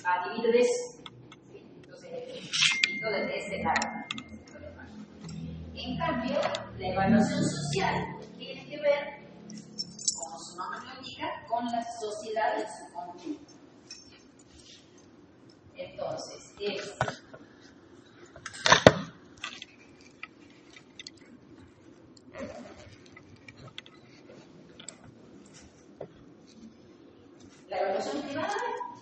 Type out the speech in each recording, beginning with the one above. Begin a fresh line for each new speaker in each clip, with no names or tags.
va a dividir eso. ¿Sí? Entonces, esto desde ese lado. En cambio, la evaluación social tiene que ver, como su nombre lo indica, con la sociedad en su conjunto. Entonces, es la evaluación privada,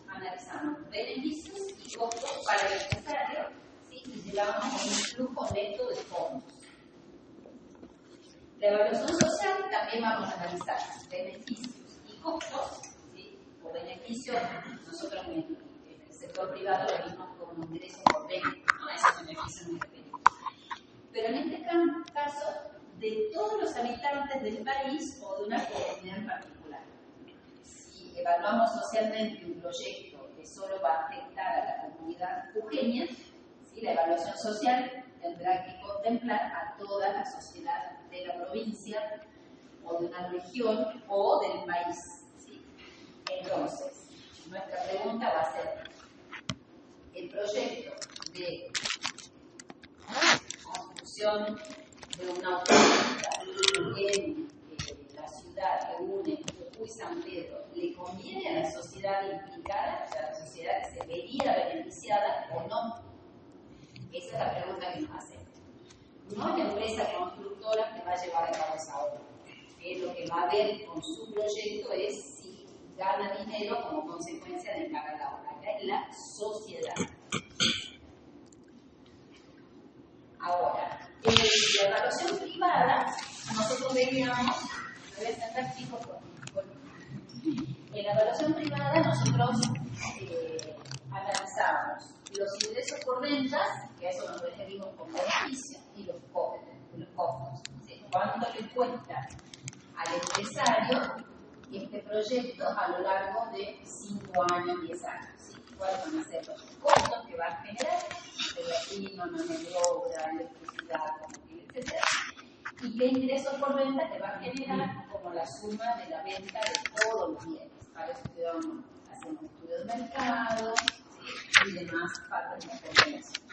analizamos beneficios y costos para el empresario, ¿sí? Y llevamos a un flujo neto de fondos. La evaluación social también vamos a analizar beneficios y costos, ¿sí? Por beneficios, nosotros en el sector privado lo vimos como ingreso por venta, ¿no? Esos beneficios no dependen. Pero en este caso, de todos los habitantes del país o de una comunidad en particular. Si evaluamos socialmente un proyecto que solo va a afectar a la comunidad jujeña, ¿sí? La evaluación social tendrá que contemplar a toda la sociedad de la provincia o de una región o del país, ¿sí? Entonces, nuestra pregunta va a ser: el proyecto de construcción de una autopista en la ciudad que une Jujuy y San Pedro, ¿le conviene a la sociedad implicada, o sea, a la sociedad que se vería beneficiada o no? Esa es la pregunta que nos hacemos. No la empresa constructora que va a llevar a cabo esa obra. Lo que va a ver con su proyecto es si gana dinero como consecuencia de pagar la obra. Acá es la sociedad. Ahora, en la evaluación privada, nosotros veíamos, me voy a sentar chicos en la evaluación privada nosotros analizamos los ingresos por ventas, que a eso nos referimos como beneficio, y los costos. ¿Sí? ¿Cuánto le cuesta al empresario este proyecto a lo largo de 5 años, 10 años? ¿Sí? ¿Cuáles van a ser los costos que va a generar? Pedatrino, mano de obra, electricidad, combustible, etc. Y qué ingresos por venta te va a generar como la suma de la venta de todos los bienes. Para eso hacemos estudios de mercado, ¿sí? Y demás partes de la combinación.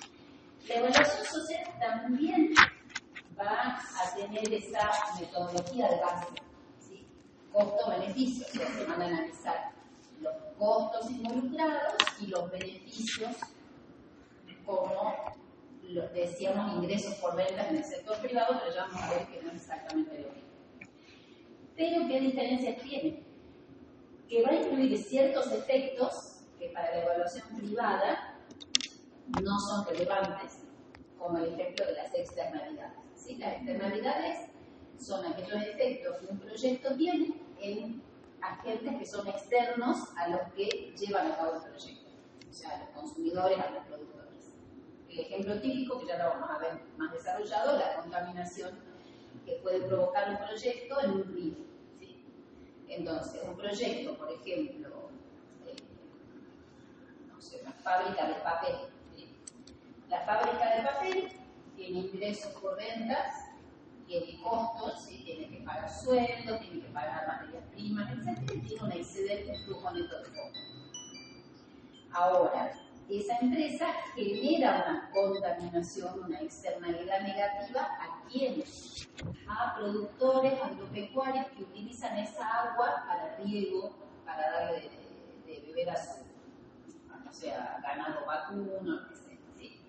La evaluación social también va a tener esa metodología de base, ¿sí? Costo-beneficio, o sea, se van a analizar los costos involucrados y los beneficios, como decíamos, ingresos por ventas en el sector privado, pero ya vamos a ver que no es exactamente lo mismo. Pero ¿qué diferencias tiene? Que va a incluir ciertos efectos que para la evaluación privada no son relevantes, como el ejemplo de las externalidades. ¿Sí? Las externalidades son aquellos efectos que un proyecto tiene en agentes que son externos a los que llevan a cabo el proyecto, o sea, a los consumidores, a los productores. El ejemplo típico, que ya lo vamos a ver más desarrollado, la contaminación que puede provocar un proyecto en un río. ¿Sí? Entonces, un proyecto, por ejemplo, no sé, una fábrica de papel. ¿Sí? La fábrica de papel tiene ingresos por ventas, tiene costos, ¿sí? Tiene que pagar sueldos, tiene que pagar materias primas, etc. Y tiene un excedente flujo neto de fondos. Ahora, esa empresa genera una contaminación, una externalidad negativa ¿a quiénes? A productores agropecuarios que utilizan esa agua para riego, para darle de beber a su, o sea, ganado vacuno, lo que sea, ¿sí?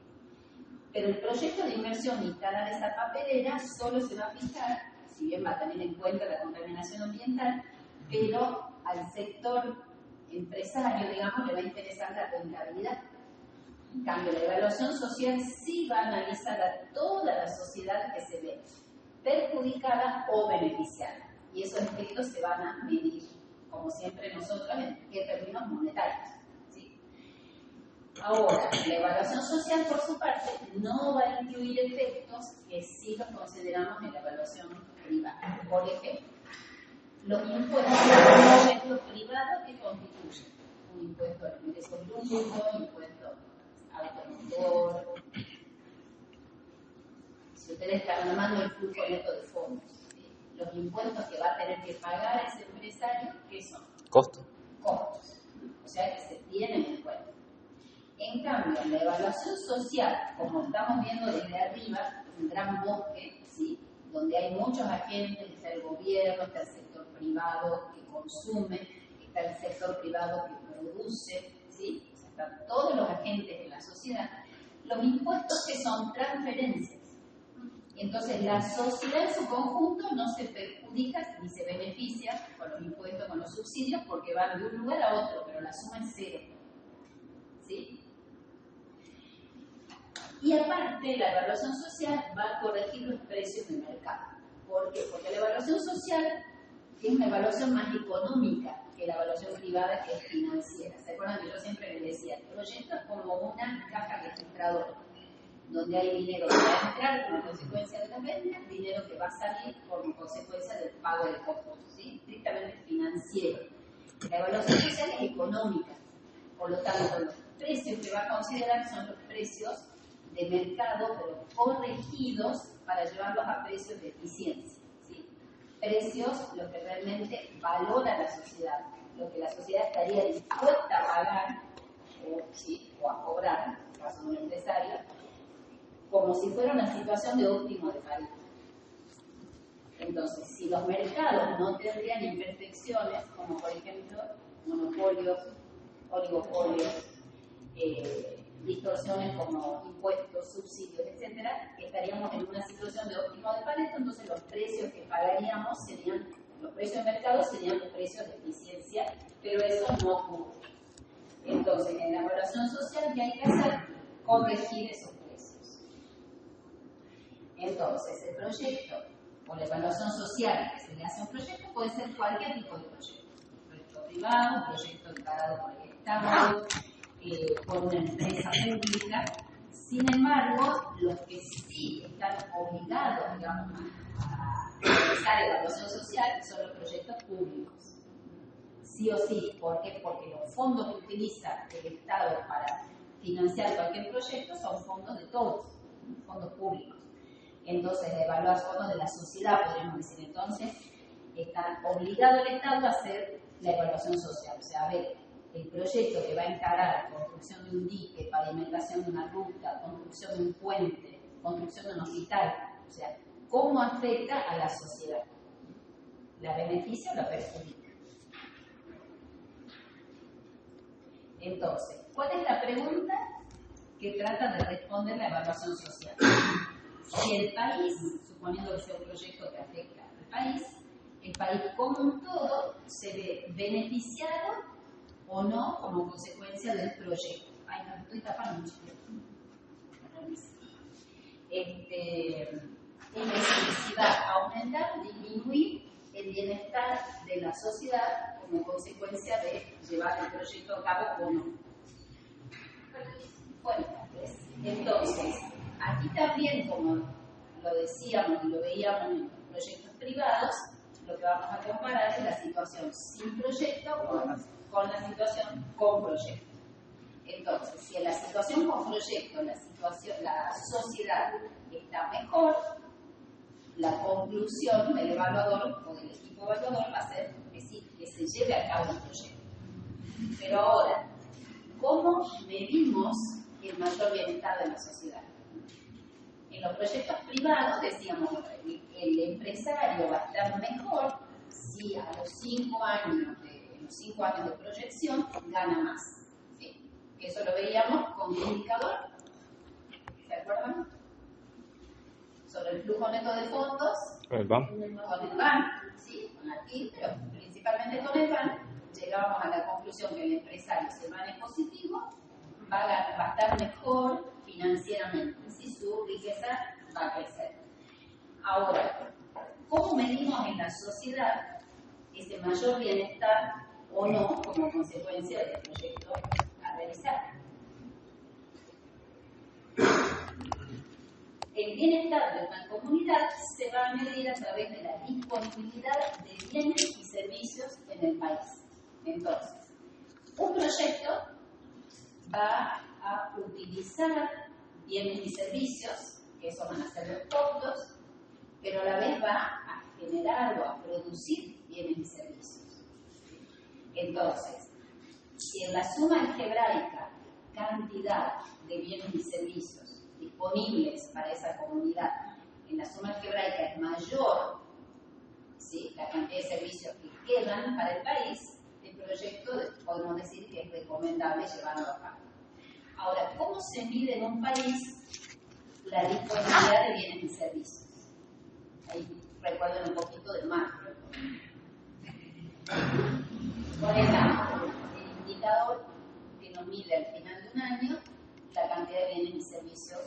Pero el proyecto de inversión instalar esa papelera solo se va a fijar, si bien va a tener en cuenta la contaminación ambiental, pero al sector empresario, digamos, le va a interesar la rentabilidad. En cambio, la evaluación social sí va a analizar a toda la sociedad que se ve perjudicada o beneficiada. Y esos efectos se van a medir, como siempre nosotros, en términos monetarios. ¿Sí? Ahora, la evaluación social, por su parte, no va a incluir efectos que sí los consideramos en la evaluación privada. Por ejemplo, los impuestos es lo privado que constituye un impuesto al ingreso bruto, impuesto al automotor. Si ustedes están armando el flujo neto de fondos, ¿sí? Los impuestos que va a tener que pagar ese empresario, ¿qué son?
Costos.
Costos. O sea que se tienen en cuenta. En cambio, la evaluación social, como estamos viendo desde arriba, es un gran bosque, ¿sí? Donde hay muchos agentes, está el gobierno, está el sector privado que consume, está el sector privado que produce, ¿sí? O sea, están todos los agentes de la sociedad. Los impuestos que son transferencias. Entonces, la sociedad en su conjunto no se perjudica ni se beneficia con los impuestos, con los subsidios, porque van de un lugar a otro, pero la suma es cero. ¿Sí? Y aparte, la evaluación social va a corregir los precios del mercado. ¿Por qué? Porque la evaluación social es una evaluación más económica que la evaluación privada, que es financiera. ¿Se acuerdan que yo siempre les decía? El proyecto es como una caja registradora, donde hay dinero que va a entrar como consecuencia de la venta, dinero que va a salir como consecuencia del pago de costos, ¿sí? Estrictamente financiero. La evaluación social es económica, por lo tanto, los precios que va a considerar son los precios de mercado, pero corregidos para llevarlos a precios de eficiencia, ¿sí? Precios lo que realmente valora la sociedad, lo que la sociedad estaría dispuesta a pagar ¿sí? O a cobrar, en el caso de un empresario, como si fuera una situación de óptimo de paridad. Entonces, si los mercados no tendrían imperfecciones, como por ejemplo monopolios, oligopolios, distorsiones como impuestos, subsidios, etcétera, estaríamos en una situación de óptimo de Pareto. Entonces los precios que pagaríamos serían, los precios de mercado serían los precios de eficiencia, pero eso no ocurre. Entonces, en la evaluación social, ¿qué hay que hacer? Corregir esos precios. Entonces, el proyecto o la evaluación social que se le hace a un proyecto puede ser cualquier tipo de proyecto. Un proyecto privado, un proyecto encargado por el Estado, por una empresa pública. Sin embargo, los que sí están obligados, digamos, a realizar evaluación social son los proyectos públicos. Sí o sí. ¿Por qué? Porque los fondos que utiliza el Estado para financiar cualquier proyecto son fondos de todos, fondos públicos. Entonces, de evaluar fondos de la sociedad, podríamos decir. Entonces, está obligado el Estado a hacer la evaluación social. O sea, a ver, el proyecto que va a encarar construcción de un dique, pavimentación de una ruta, construcción de un puente, construcción de un hospital, o sea, ¿cómo afecta a la sociedad? ¿La beneficia o la perjudica? Entonces, ¿cuál es la pregunta que trata de responder la evaluación social? Si el país, suponiendo que sea un proyecto que afecta al país, el país como un todo se ve beneficiado o no como consecuencia del proyecto. Ay, no, estoy tapando mucho. Es decir, si va a aumentar o disminuir el bienestar de la sociedad como consecuencia de llevar el proyecto a cabo o no. Bueno, pues, entonces, aquí también, como lo decíamos y lo veíamos en los proyectos privados, lo que vamos a comparar es la situación sin proyecto con la situación con proyecto. Entonces, si en la situación con proyecto la sociedad está mejor, la conclusión del evaluador o del equipo evaluador va a ser que sí, que se lleve a cabo el proyecto. Pero ahora, ¿cómo medimos el mayor bienestar de la sociedad? En los proyectos privados decíamos, el empresario va a estar mejor si a los 5 años de proyección gana más. ¿Sí? Eso lo veíamos con un indicador, ¿se acuerdan? Sobre el flujo neto de fondos.
Con el BAN.
Con el BAN, sí, con la TIL, pero principalmente con el BAN, llegábamos a la conclusión que el empresario, si el BAN es positivo, va a estar mejor financieramente, si su riqueza va a crecer. Ahora, ¿cómo medimos en la sociedad ese mayor bienestar o no como consecuencia del proyecto a realizar? El bienestar de una comunidad se va a medir a través de la disponibilidad de bienes y servicios en el país. Entonces, un proyecto va a utilizar bienes y servicios, que eso van a ser los costos, pero a la vez va a generar o a producir bienes y servicios. Entonces, si en la suma algebraica cantidad de bienes y servicios disponibles para esa comunidad en la suma algebraica es mayor, ¿sí?, la cantidad de servicios que quedan para el país, el proyecto podemos decir que es recomendable llevarlo a cabo. Ahora, ¿cómo se mide en un país la disponibilidad de bienes y servicios? Ahí recuerden un poquito de macro. Por ejemplo, el indicador que nos mide al final de un año la cantidad de bienes y servicios,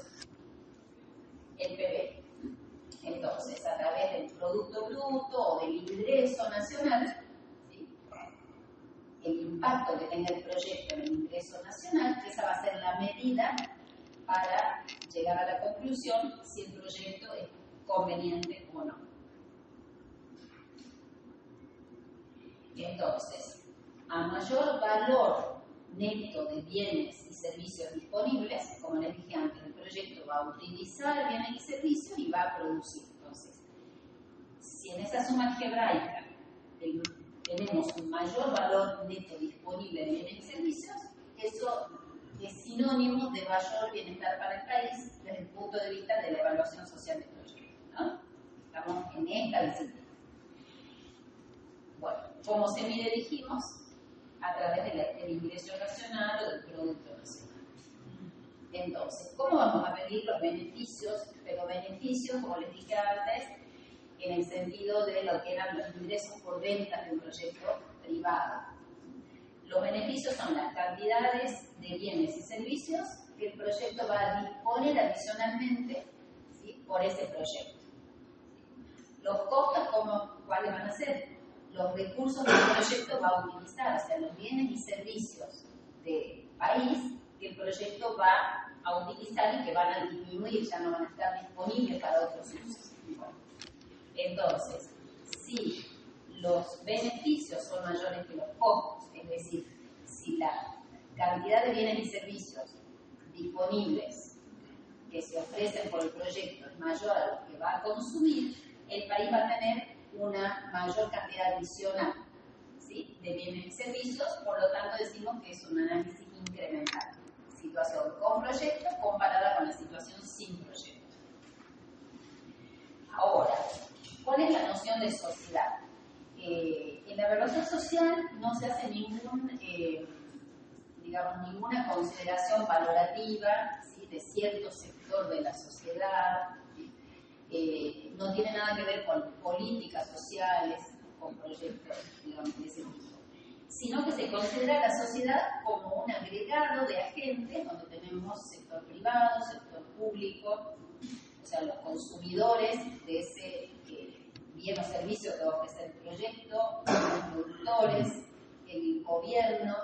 el PBI. Entonces, a través del Producto Bruto o del ingreso nacional, ¿sí?, el impacto que tenga el proyecto en el ingreso nacional, esa va a ser la medida para llegar a la conclusión si el proyecto es conveniente o no. Entonces, a mayor valor neto de bienes y servicios disponibles, como les dije antes, el proyecto va a utilizar bienes y servicios y va a producir. Entonces, si en esa suma algebraica tenemos un mayor valor neto disponible de bienes y servicios, eso es sinónimo de mayor bienestar para el país desde el punto de vista de la evaluación social del proyecto, ¿no? Estamos en esta disciplina. Bueno, ¿cómo se mide? Dijimos, a través del ingreso nacional o del Producto Nacional. Entonces, ¿cómo vamos a medir los beneficios? Pero beneficios, como les dije antes, en el sentido de lo que eran los ingresos por ventas de un proyecto privado. Los beneficios son las cantidades de bienes y servicios que el proyecto va a disponer adicionalmente, ¿sí?, por ese proyecto. Los costos, ¿cuáles van a ser? Los recursos que el proyecto va a utilizar, o sea, los bienes y servicios del país que el proyecto va a utilizar y que van a disminuir, ya no van a estar disponibles para otros usos. Bueno, entonces, si los beneficios son mayores que los costos, es decir, si la cantidad de bienes y servicios disponibles que se ofrecen por el proyecto es mayor a lo que va a consumir, el país va a tener una mayor cantidad adicional, ¿sí?, de bienes y servicios, por lo tanto decimos que es un análisis incremental. Situación con proyecto comparada con la situación sin proyecto. Ahora, ¿cuál es la noción de sociedad? En la evaluación social no se hace ninguna consideración valorativa, ¿sí?, de cierto sector de la sociedad. No tiene nada que ver con políticas sociales, con proyectos, digamos, de ese tipo, sino que se considera a la sociedad como un agregado de agentes donde tenemos sector privado, sector público, o sea, los consumidores de ese bien o servicio que va a ofrecer el proyecto, los productores, el gobierno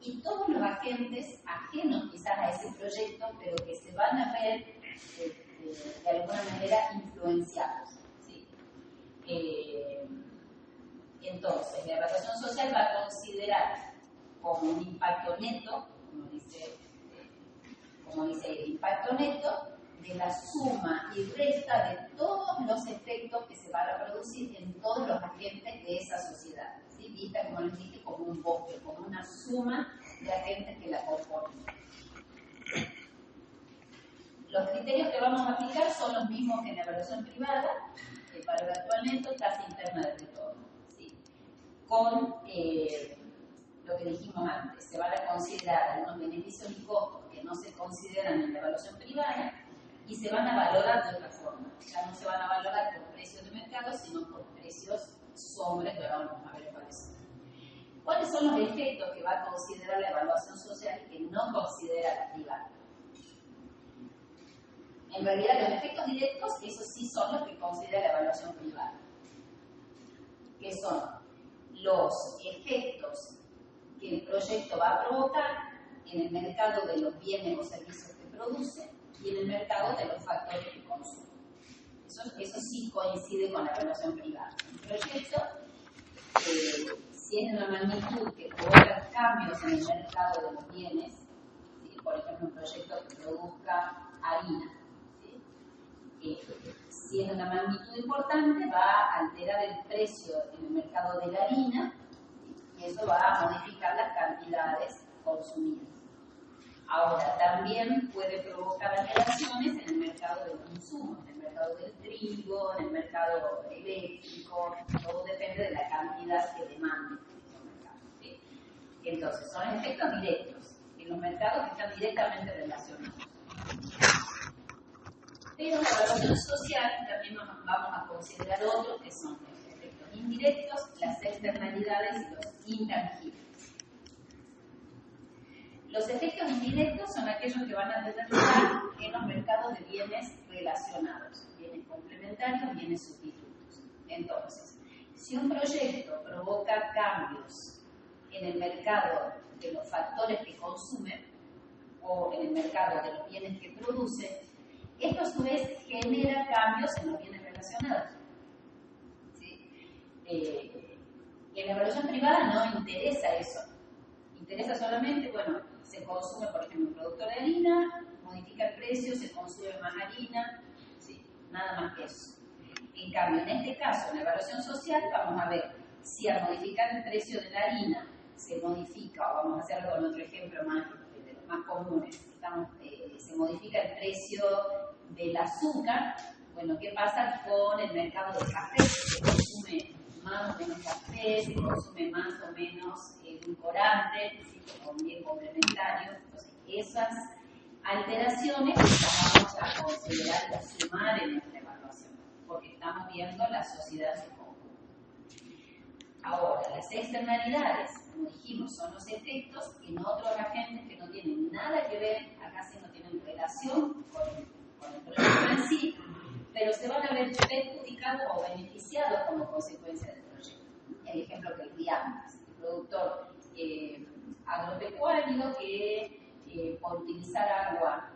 y todos los agentes ajenos quizás a ese proyecto, pero que se van a ver de alguna manera influenciados, ¿sí? Entonces, la evaluación social va a considerar como un impacto neto, como dice el impacto neto, de la suma y resta de todos los efectos que se van a producir en todos los agentes de esa sociedad, ¿sí?, vista, como les dije, como un bosque, como una suma de agentes que la componen. Los criterios que vamos a aplicar son los mismos que en la evaluación privada, el valor actual neto, tasa interna de retorno, ¿sí?, con lo que dijimos antes. Se van a considerar algunos beneficios y costos que no se consideran en la evaluación privada y se van a valorar de otra forma. Ya no se van a valorar por precios de mercado, sino por precios sombra, que ahora vamos a ver cuáles son. ¿Cuáles son los efectos que va a considerar la evaluación social y que no considera la privada? En realidad, los efectos directos, esos sí son los que considera la evaluación privada, que son los efectos que el proyecto va a provocar en el mercado de los bienes o servicios que produce y en el mercado de los factores que consume. Eso sí coincide con la evaluación privada. Un proyecto, si es de una magnitud que provoca cambios en el mercado de los bienes, ¿sí?, por ejemplo, un proyecto que produzca harina, si es de una magnitud importante, va a alterar el precio en el mercado de la harina y eso va a modificar las cantidades consumidas. Ahora, también puede provocar alteraciones en el mercado del consumo, en el mercado del trigo, en el mercado eléctrico, todo depende de la cantidad que demanden esos mercados, ¿sí? Entonces, son efectos directos en los mercados que están directamente relacionados. Pero en la evaluación social también vamos a considerar otros que son los efectos indirectos, las externalidades y los intangibles. Los efectos indirectos son aquellos que van a tener lugar en los mercados de bienes relacionados, bienes complementarios, bienes sustitutos. Entonces, si un proyecto provoca cambios en el mercado de los factores que consumen o en el mercado de los bienes que producen, esto a su vez genera cambios en los bienes relacionados. ¿Sí? En la evaluación privada no interesa eso. Interesa solamente, bueno, se consume, por ejemplo, un producto de harina, modifica el precio, se consume más harina, ¿sí? Nada más que eso. En cambio, en este caso, en la evaluación social, vamos a ver si al modificar el precio de la harina se modifica, o vamos a hacerlo con otro ejemplo más, de los más comunes, se modifica el precio del azúcar. Bueno, ¿qué pasa con el mercado del café? Se consume más o menos café, se consume más o menos edulcorante, ¿sí? Como un bien complementario. Entonces, esas alteraciones las vamos a considerar y a sumar en nuestra evaluación, porque estamos viendo la sociedad en su conjunto. Ahora, las externalidades, como dijimos, son los efectos en otros agentes que no tienen nada que ver, acá sí no tienen relación con el proyecto en sí, pero se van a ver perjudicados o beneficiados como consecuencia del proyecto. El ejemplo que di antes, el productor agropecuario que por utilizar agua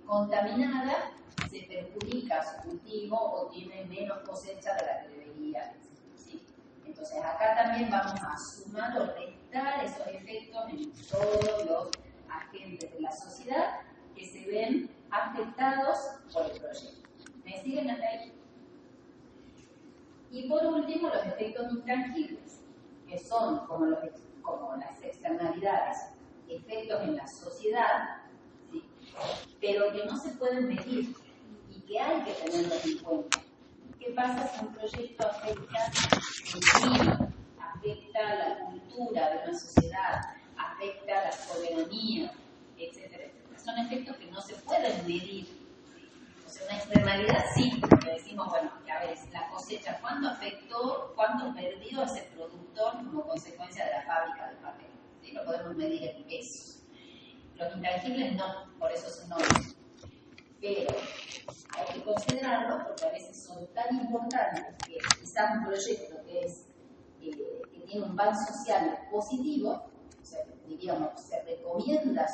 contaminada se perjudica su cultivo o tiene menos cosecha de la que debería. ¿Sí? Entonces acá también vamos a sumar o restar esos efectos en todos los agentes de la sociedad que se ven afectados por el proyecto. ¿Me siguen hasta ahí? Y por último, los efectos intangibles, que son como las externalidades, efectos en la sociedad, ¿sí? Pero que no se pueden medir y que hay que tenerlos en cuenta. ¿Qué pasa si un proyecto afecta el clima, afecta la cultura de una sociedad, afecta la soberanía, etcétera, etcétera? Son efectos que no se pueden medir. O sea, una externalidad sí, porque decimos, bueno, a ver, la cosecha, ¿cuánto afectó, cuánto perdió ese productor como consecuencia de la fábrica del papel? ¿Sí? Lo podemos medir en pesos. Los intangibles no, por eso son nombres. Pero hay que considerarlo porque a veces son tan importantes que quizás un proyecto que tiene un valor social positivo, o sea, diríamos, se recomienda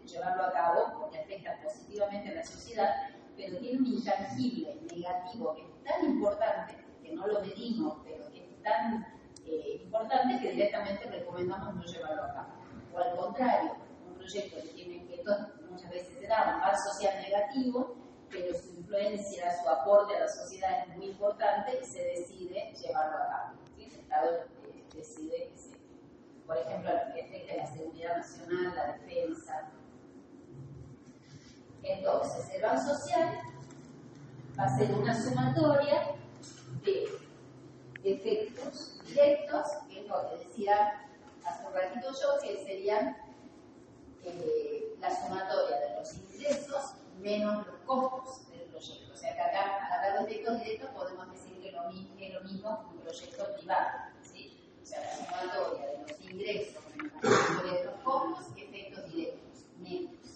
llevarlo a cabo porque afecta positivamente a la sociedad, pero tiene un intangible negativo que es tan importante, que no lo medimos, pero que es tan importante que directamente recomendamos no llevarlo a cabo. O al contrario, un proyecto que tiene que muchas veces se da un valor social negativo, pero su influencia, su aporte a la sociedad es muy importante y se decide llevarlo a cabo. ¿Sí? El Estado decide que sí. Por ejemplo, lo que afecta a la seguridad nacional, la defensa. Entonces, el valor social va a ser una sumatoria de efectos directos, que es lo que decía hace un ratito yo, que serían la sumatoria de los ingresos menos los costos del proyecto. O sea que acá, al hablar de efectos directos, podemos decir que es lo mismo que un proyecto privado. ¿Sí? O sea, la sumatoria de los ingresos menos la sumatoria de los costos y efectos directos, netos.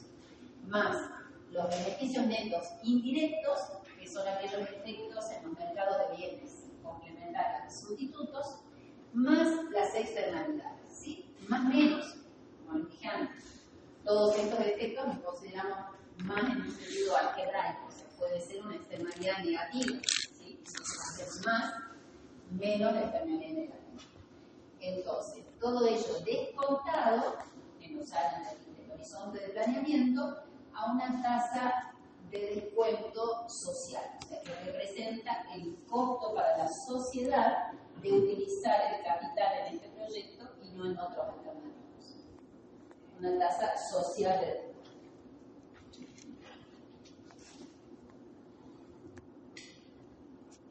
Más los beneficios netos indirectos, que son aquellos efectos en los mercados de bienes complementarios y sustitutos, más las externalidades. ¿Sí? Más menos, como les dije antes. Todos estos efectos los consideramos más en un sentido algebraico, o sea, puede ser una externalidad negativa, ¿sí? Entonces, más, menos la externalidad negativa. Entonces, todo ello descontado, que nos sale del horizonte de planeamiento, a una tasa de descuento social, o sea, que representa el costo para la sociedad de utilizar el capital en este proyecto y no en otros alternativos. una tasa social de deterioro.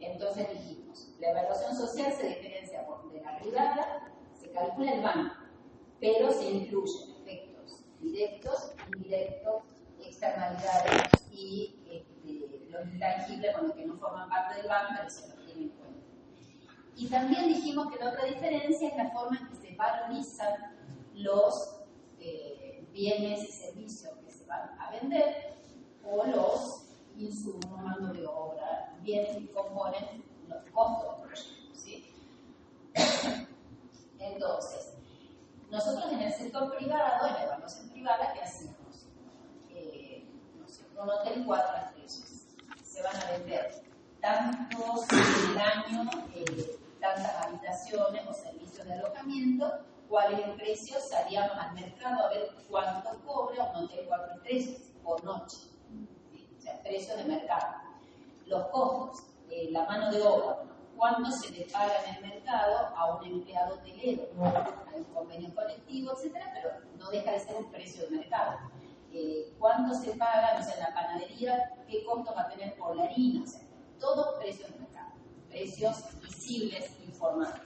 Entonces dijimos, la evaluación social se diferencia de la privada, se calcula el banco, pero se incluyen efectos directos, indirectos, externalidades y los intangibles con los que no forman parte del banco, pero se los tiene en cuenta. Y también dijimos que la otra diferencia es la forma en que se valorizan los bienes y servicios que se van a vender o los insumos, mano de obra, bienes que componen los costos del proyecto, ¿sí? Entonces, nosotros en el sector privado, en la evaluación privada, ¿qué hacíamos? No sé, un hotel 4 estrellas. Se van a vender tantos en el año, tantas habitaciones o servicios de alojamiento, cuál es el precio, salíamos al mercado a ver cuánto cobra un hotel 4 estrellas por noche. ¿Sí? O sea, precios de mercado. Los costos, la mano de obra, cuánto se le paga en el mercado a un empleado hotelero. Hay un convenio colectivo, etcétera, pero no deja de ser un precio de mercado. Cuánto se paga, no sé, en la panadería, qué costo va a tener por la harina, o sea, todos precios de mercado, precios visibles, informados.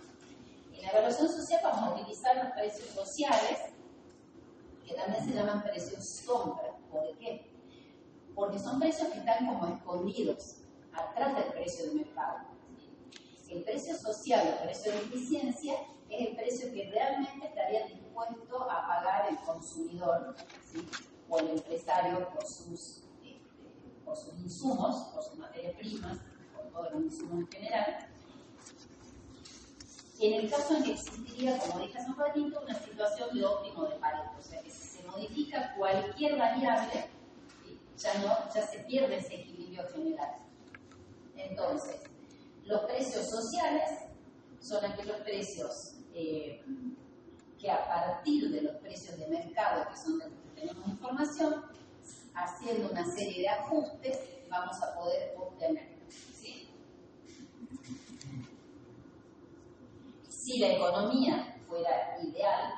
En la evaluación social vamos a utilizar los precios sociales, que también se llaman precios sombra. ¿Por qué? Porque son precios que están como escondidos atrás del precio de mercado. El precio social, el precio de eficiencia, es el precio que realmente estaría dispuesto a pagar el consumidor, ¿sí? O el empresario por sus insumos, por sus materias primas, por todos los insumos en general. En el caso en que existiría, como dije hace un ratito, una situación de óptimo de Pareto, o sea que si se modifica cualquier variable, ya se pierde ese equilibrio general. Entonces, los precios sociales son aquellos precios que a partir de los precios de mercado, que son de los que tenemos información, haciendo una serie de ajustes, vamos a poder obtener. ¿Sí? Si la economía fuera ideal,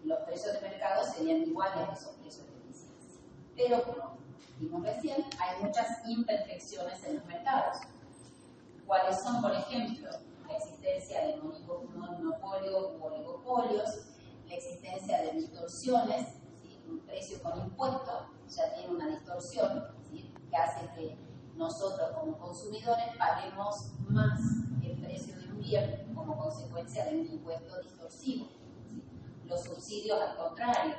los precios de mercado serían iguales a esos precios de eficiencia. Pero como vimos recién, hay muchas imperfecciones en los mercados. ¿Cuáles son, por ejemplo, la existencia de monopolios u oligopolios, la existencia de distorsiones? ¿Sí? Un precio con impuesto ya tiene una distorsión, ¿sí? Que hace que nosotros como consumidores paguemos más el precio de un bien como consecuencia de un impuesto distorsivo. ¿Sí? Los subsidios, al contrario,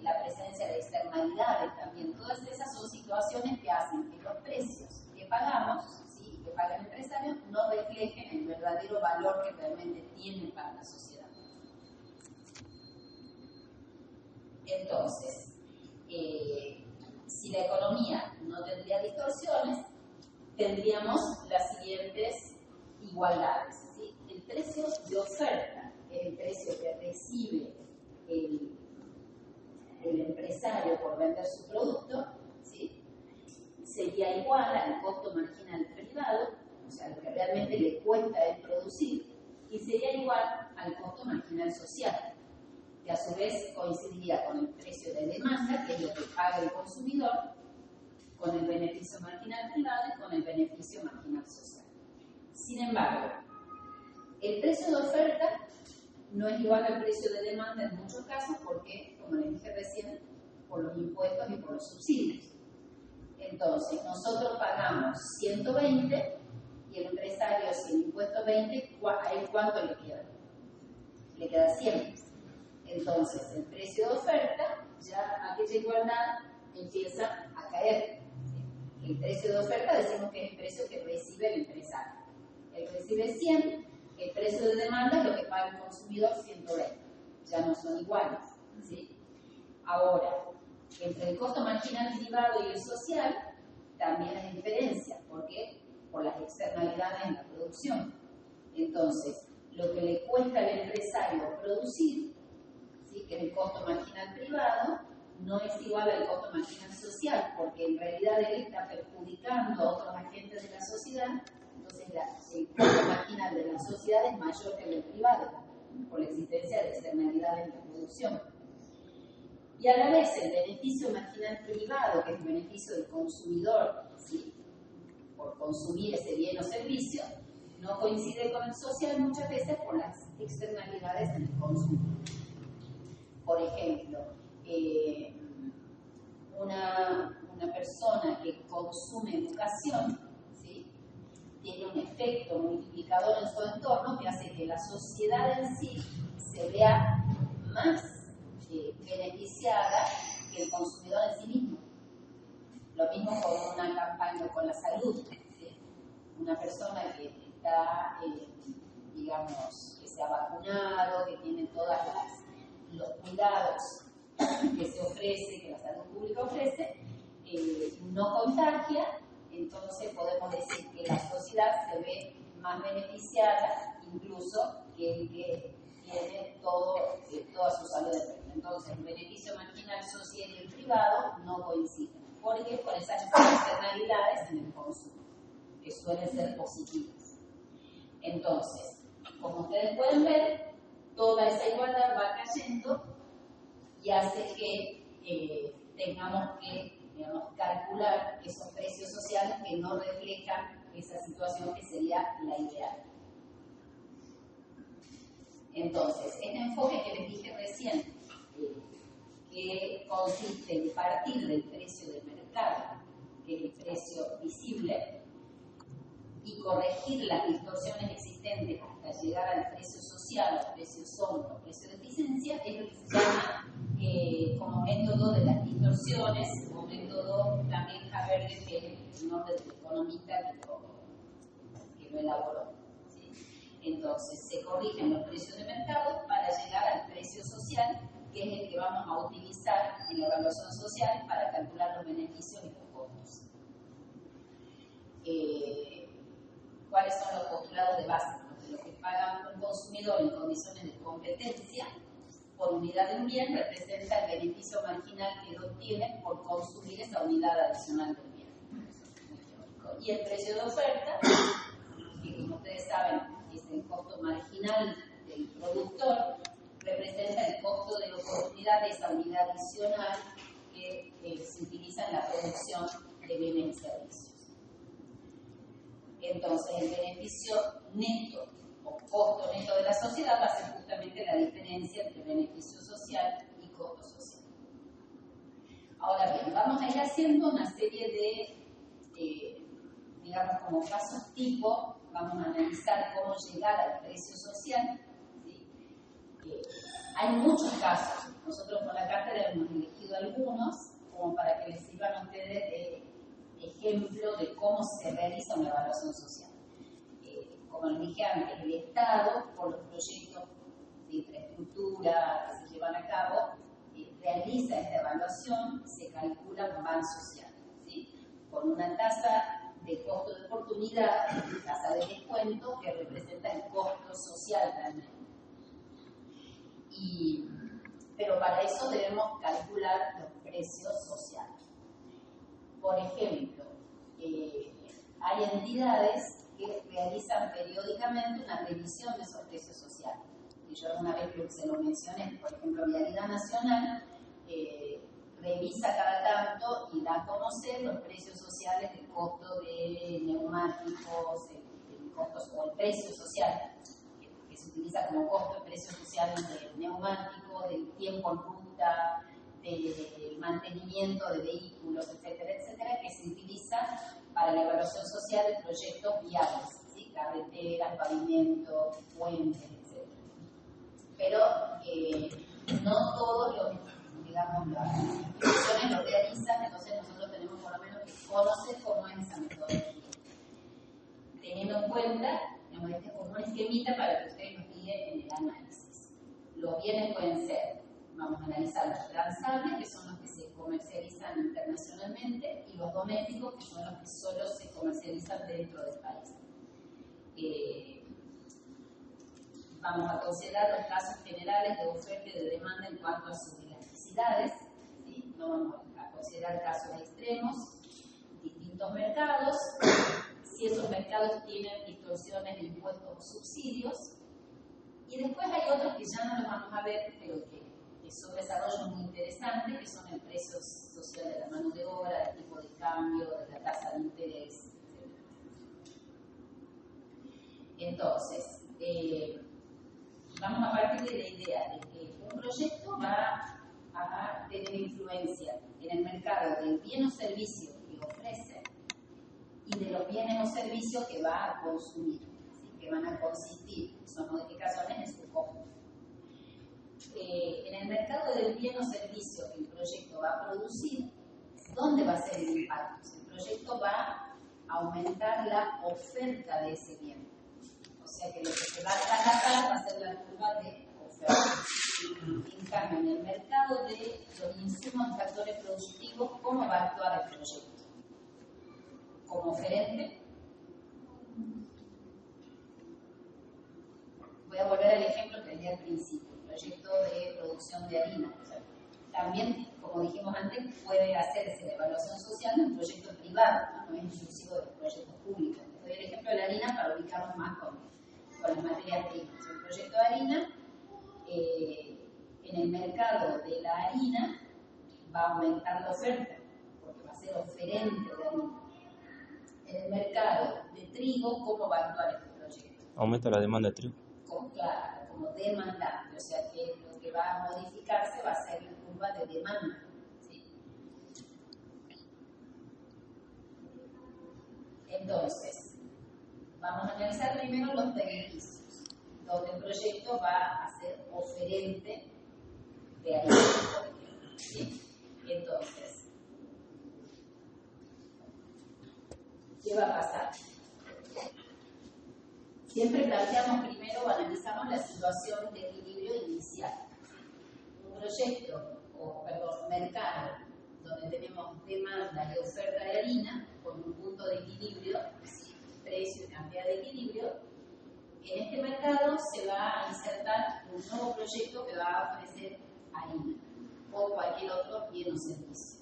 la presencia de externalidades también, todas esas son situaciones que hacen que los precios que pagamos, ¿sí? Que paga el empresario, no reflejen el verdadero valor que realmente tienen para la sociedad. Entonces, si la economía no tendría distorsiones, tendríamos las siguientes igualdades. ¿Sí? El precio de oferta es el precio que recibe el empresario por vender su producto, ¿sí? Sería igual al costo marginal privado, o sea, lo que realmente le cuesta el producir, y sería igual al costo marginal social, que a su vez coincidiría con el precio de demanda, que es lo que paga el consumidor, con el beneficio marginal privado y con el beneficio marginal social. Sin embargo, el precio de oferta no es igual al precio de demanda en muchos casos porque, como les dije recién, por los impuestos y por los subsidios. Entonces, nosotros pagamos 120 y el empresario, si el impuesto 20, ¿a él cuánto le queda? Le queda 100. Entonces, el precio de oferta, ya aquella igualdad empieza a caer. El precio de oferta decimos que es el precio que recibe el empresario. Él recibe 100, el precio de demanda es lo que paga el consumidor, 120. Ya no son iguales. ¿Sí? Ahora, entre el costo marginal privado y el social, también hay diferencia. ¿Por qué? Por las externalidades en la producción. Entonces, lo que le cuesta al empresario producir, ¿sí? Que es el costo marginal privado, no es igual al costo marginal social, porque en realidad él está perjudicando a otros agentes de la sociedad. Entonces, el costo marginal de la sociedad es mayor que el del privado, por la existencia de externalidades en la producción. Y a la vez el beneficio marginal privado, que es el beneficio del consumidor, ¿sí?, por consumir ese bien o servicio, no coincide con el social muchas veces por las externalidades en el consumo. Por ejemplo, una persona que consume educación, ¿sí?, tiene un efecto multiplicador en su entorno que hace que la sociedad en sí se vea más beneficiada que el consumidor en sí mismo. Lo mismo con una campaña con la salud, ¿sí? Una persona que está, digamos, que se ha vacunado, que tiene todos los cuidados que se ofrece, que la salud pública ofrece, no contagia, entonces podemos decir que la sociedad se ve más beneficiada incluso que el que tiene toda su salud de regla. Entonces, el beneficio marginal social y el privado no coinciden. ¿Por qué? Por esas externalidades en el consumo, que suelen ser positivas. Entonces, como ustedes pueden ver, toda esa igualdad va cayendo y hace que tengamos que, digamos, calcular esos precios sociales que no reflejan esa situación que sería la ideal. Entonces, este enfoque que les dije recién, que consiste en partir del precio del mercado, que es el precio visible, y corregir las distorsiones existentes hasta llegar al precio social, al precio sombra, al precio de eficiencia, es lo que se llama como método de las distorsiones, o método también Haberge, que es el nombre del economista que lo elaboró. ¿Sí? Entonces, se corrigen los precios de mercado para llegar al precio social, que es el que vamos a utilizar en la evaluación social para calcular los beneficios y los costos. ¿Cuáles son los postulados de base? Lo que paga un consumidor en condiciones de competencia por unidad de un bien representa el beneficio marginal que él obtiene por consumir esa unidad adicional del bien. Y el precio de oferta, que como ustedes saben es el costo marginal del productor, representa el costo de oportunidad de esa unidad adicional que se utiliza en la producción de bienes y servicios. Entonces, el beneficio neto o costo neto de la sociedad va a ser justamente la diferencia entre beneficio social y costo social. Ahora bien, vamos a ir haciendo una serie de digamos, como casos tipo, vamos a analizar cómo llegar al precio social. ¿Sí? Hay muchos casos, nosotros con la cátedra hemos elegido algunos, como para que les sirvan a ustedes de ejemplo de cómo se realiza una evaluación social. Como les dije antes, el Estado, por los proyectos de infraestructura que se llevan a cabo, realiza esta evaluación, se calcula con van social, ¿sí?, con una tasa de costo de oportunidad, tasa de descuento, que representa el costo social realmente. Pero para eso debemos calcular los precios sociales. Por ejemplo, hay entidades que realizan periódicamente una revisión de esos precios sociales. Y yo alguna vez creo que se lo mencioné, por ejemplo, Vialidad Nacional revisa cada tanto y da a conocer los precios sociales del costo de neumáticos, o el precio social, que se utiliza como costo, el precio social del neumático, del tiempo en ruta, del mantenimiento de vehículos, etcétera, etcétera, que se utiliza para la evaluación social de proyectos viales, ¿sí?, carreteras, pavimentos, puentes, etcétera. Pero no todos los, digamos, las instituciones lo realizan, entonces nosotros tenemos por lo menos que conocer cómo es esa metodología. Teniendo en cuenta, digamos, este es como un esquemita para que ustedes nos guíen en el análisis. Los bienes pueden ser, vamos a analizar los transables, que son los que se comercializan internacionalmente, y los domésticos, que son los que solo se comercializan dentro del país. Vamos a considerar los casos generales de oferta y de demanda en cuanto a sus elasticidades, ¿sí? No vamos a considerar casos extremos, distintos mercados, si esos mercados tienen distorsiones de impuestos o subsidios, y después hay otros que ya no los vamos a ver, pero que son desarrollos muy interesantes, que son el precio social de la mano de obra, el tipo de cambio, de la tasa de interés, etc. Entonces, vamos a partir de la idea de que un proyecto va a tener influencia en el mercado del bien o servicio que ofrece y de los bienes o servicios que va a consumir, ¿sí? Que van a consistir son modificaciones en su costo. En el mercado del bien o servicio que el proyecto va a producir, ¿dónde va a ser el impacto? El proyecto va a aumentar la oferta de ese bien. O sea que lo que se va a trabajar va a ser la curva de oferta. En cambio, en el mercado de los insumos y factores productivos, ¿cómo va a actuar el proyecto? Como oferente. Voy a volver al ejemplo que di al principio, el proyecto de producción de harina. O sea, también, como dijimos antes, puede hacerse la evaluación social de un proyecto privado, no es exclusivo de los proyectos públicos. Les doy el ejemplo de la harina para ubicarnos más con las materias primas. El proyecto de harina, en el mercado de la harina, va a aumentar la oferta, porque va a ser oferente de harina. En el mercado de trigo, ¿cómo va a actuar este proyecto?
Aumenta la demanda de trigo.
Claro, como demandante, o sea que lo que va a modificarse va a ser la curva de demanda. ¿Sí? Entonces, vamos a analizar primero los beneficios, donde el proyecto va a ser oferente de harina, por ejemplo. ¿Sí? Entonces, ¿qué va a pasar? Siempre planteamos primero o analizamos la situación de equilibrio inicial. Un proyecto, mercado, donde tenemos demanda y oferta de harina, con un punto de equilibrio, precio y cantidad de equilibrio, en este mercado se va a insertar un nuevo proyecto que va a ofrecer harina o cualquier otro bien o servicio.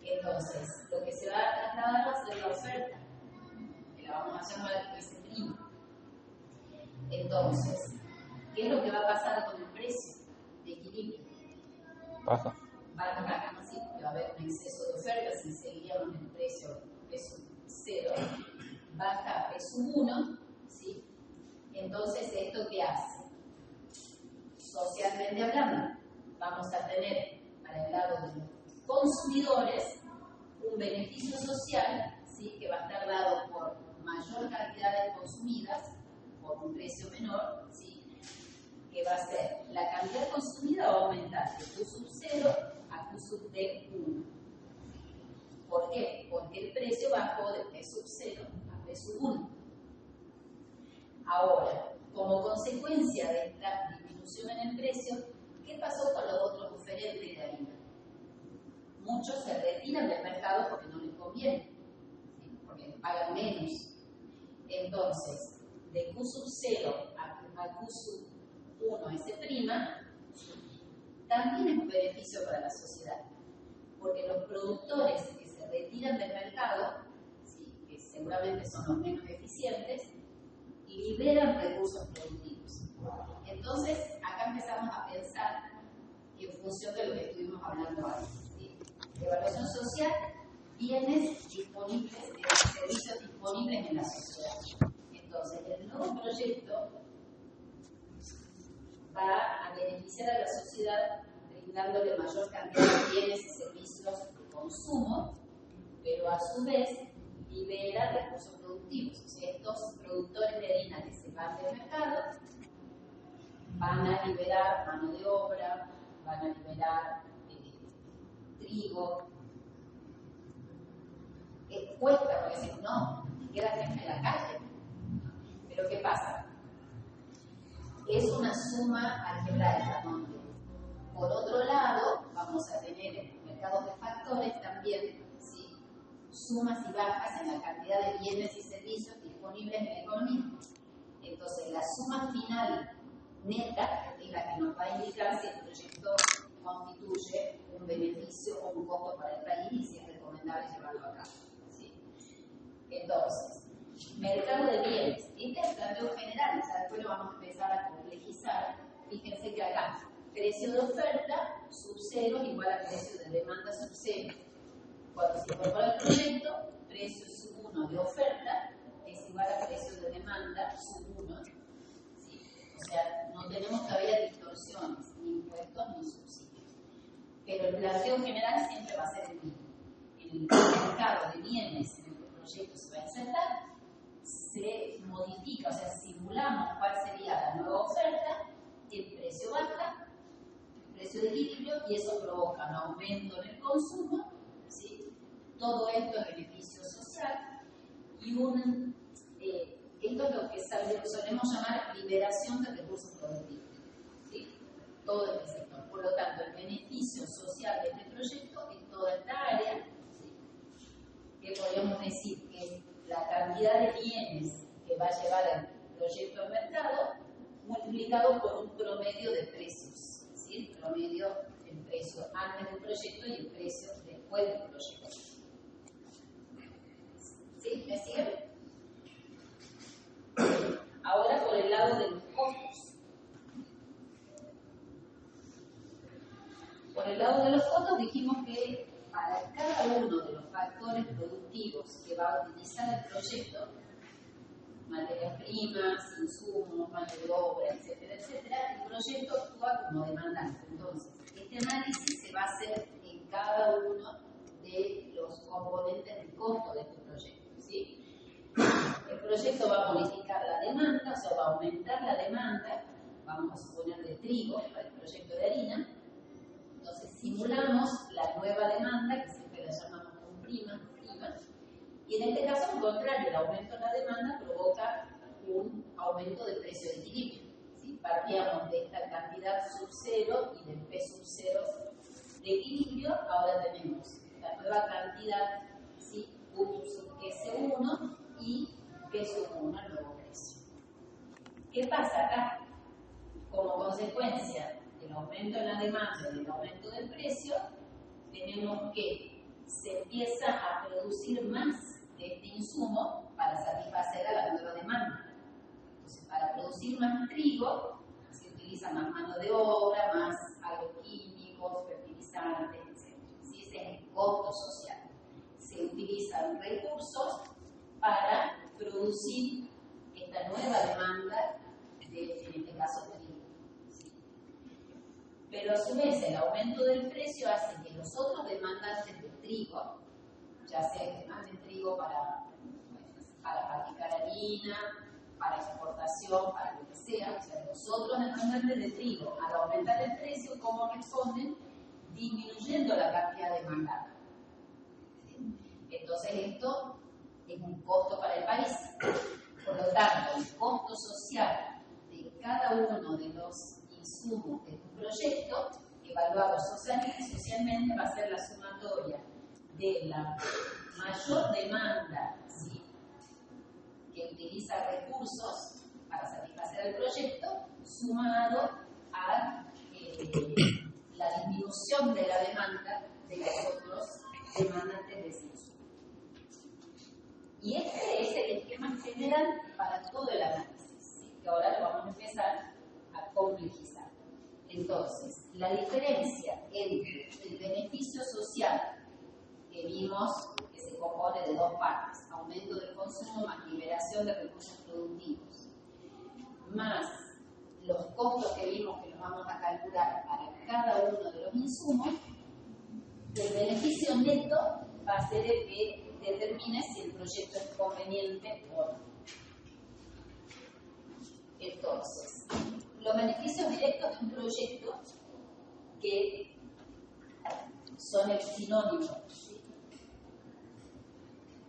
Entonces, lo que se va a trasladar va a ser la oferta, que la vamos a llamar ese primo. Entonces, ¿qué es lo que va a pasar con el precio de equilibrio?
Baja.
Va a bajar, ¿no? Sí, porque va a haber un exceso de oferta, si seguiríamos el precio P0, baja P1, ¿sí? Entonces, ¿esto qué hace? Socialmente hablando, vamos a tener para el lado de los consumidores un beneficio social, ¿sí? Que va a estar dado por mayor cantidad de consumidas, por un precio menor, ¿sí? Que va a ser la cantidad consumida va a aumentar de Q sub 0 a Q sub D1. ¿Por qué? Porque el precio bajó de P sub 0 a P sub 1. Ahora, como consecuencia de esta disminución en el precio, ¿qué pasó con los otros oferentes de harina? Muchos se retiran del mercado porque no les conviene, ¿sí? Porque pagan menos. Entonces, de Q sub 0 a Q sub 1 S', también es un beneficio para la sociedad, porque los productores que se retiran del mercado, ¿sí? Que seguramente son los menos eficientes, liberan recursos productivos. Entonces, acá empezamos a pensar en función de lo que estuvimos hablando antes, ¿sí? Evaluación social, bienes disponibles, servicios disponibles en la sociedad. Entonces, el nuevo proyecto va a beneficiar a la sociedad brindándole mayor cantidad de bienes y servicios de consumo, pero a su vez libera recursos productivos. O sea, estos productores de harina que se van del mercado van a liberar mano de obra, van a liberar trigo. Cuesta, porque decimos, no, queda gente en la calle. Pero ¿qué pasa? Es una suma algebraica, donde por otro lado vamos a tener mercados de factores también, ¿sí? Sumas y bajas en la cantidad de bienes y servicios disponibles en la economía. Entonces, la suma final neta es la que nos va a indicar si el proyecto constituye un beneficio o un costo para el país y si es recomendable llevarlo a cabo, ¿sí? Entonces, mercado de bienes. Este es el planteo general, o sea, después lo vamos a empezar a complejizar. Fíjense que acá precio de oferta sub 0 igual a precio de demanda sub 0. Cuando se incorpora el proyecto, precio sub 1 de oferta es igual a precio de demanda sub 1. ¿Sí? O sea, no tenemos todavía distorsiones, ni impuestos ni subsidios. Pero el planteo general siempre va a ser el mismo. En el mercado de bienes en el que el proyecto se va a insertar, se modifica, o sea, simulamos cuál sería la nueva oferta, el precio baja, el precio de equilibrio, y eso provoca un aumento en el consumo, ¿sí? Todo esto es beneficio social, y esto es lo que solemos llamar liberación de recursos productivos, ¿sí? Todo este sector. Por lo tanto, el beneficio social de este proyecto es toda esta área, ¿sí? Que podríamos decir que es la cantidad de bienes que va a llevar el proyecto al mercado multiplicado por un promedio de precios, ¿sí? El promedio del precio antes del proyecto y el precio después del proyecto. ¿Sí? ¿Me siguen? Ahora por el lado de los costos. Por el lado de los costos dijimos que para cada uno de los factores productivos que va a utilizar el proyecto, materias primas, insumos, mano de obra, etcétera, etcétera, el proyecto actúa como demandante. Entonces, este análisis se va a hacer en cada uno de los componentes del costo de este proyecto, ¿sí? El proyecto va a modificar la demanda, o sea, va a aumentar la demanda, vamos a suponer de trigo para el proyecto de harina. Entonces, simulamos la nueva demanda, que siempre la llamamos con prima, y en este caso, al contrario, el aumento en la demanda provoca un aumento del precio de equilibrio, ¿sí? Partíamos de esta cantidad sub 0 y del P sub 0 de equilibrio, ahora tenemos la nueva cantidad, ¿sí? U sub S1 y P sub 1, el nuevo precio. ¿Qué pasa acá? Como consecuencia del aumento en la demanda y del aumento del precio, tenemos que se empieza a producir más de este insumo para satisfacer a la nueva demanda. Entonces, para producir más trigo, se utiliza más mano de obra, más agroquímicos, fertilizantes, etc. ¿Sí? Ese es el costo social. Se utilizan recursos para producir esta nueva demanda, en este caso trigo. ¿Sí? Pero a su vez, el aumento del precio hace que los otros demandantes de trigo, ya sea que demanden trigo para fabricar harina, para exportación, para lo que sea, o sea, los otros demandantes de trigo, al aumentar el precio, ¿cómo responden? Disminuyendo la cantidad demandada. ¿Sí? Entonces, esto es un costo para el país. Por lo tanto, el costo social de cada uno de los insumos de un proyecto, evaluado socialmente, va a ser la sumatoria de la mayor demanda, ¿sí?, que utiliza recursos para satisfacer el proyecto, sumado a la disminución de la demanda de los otros demandantes de ese insumo. Y este es el esquema general para todo el análisis, ¿sí?, que ahora lo vamos a empezar a complejizar. Entonces, la diferencia entre el beneficio social que vimos que se compone de dos partes, aumento del consumo más liberación de recursos productivos, más los costos que vimos que los vamos a calcular para cada uno de los insumos, el beneficio neto va a ser el que determine si el proyecto es conveniente o no. Entonces, los beneficios directos de un proyecto que son el sinónimo, ¿sí?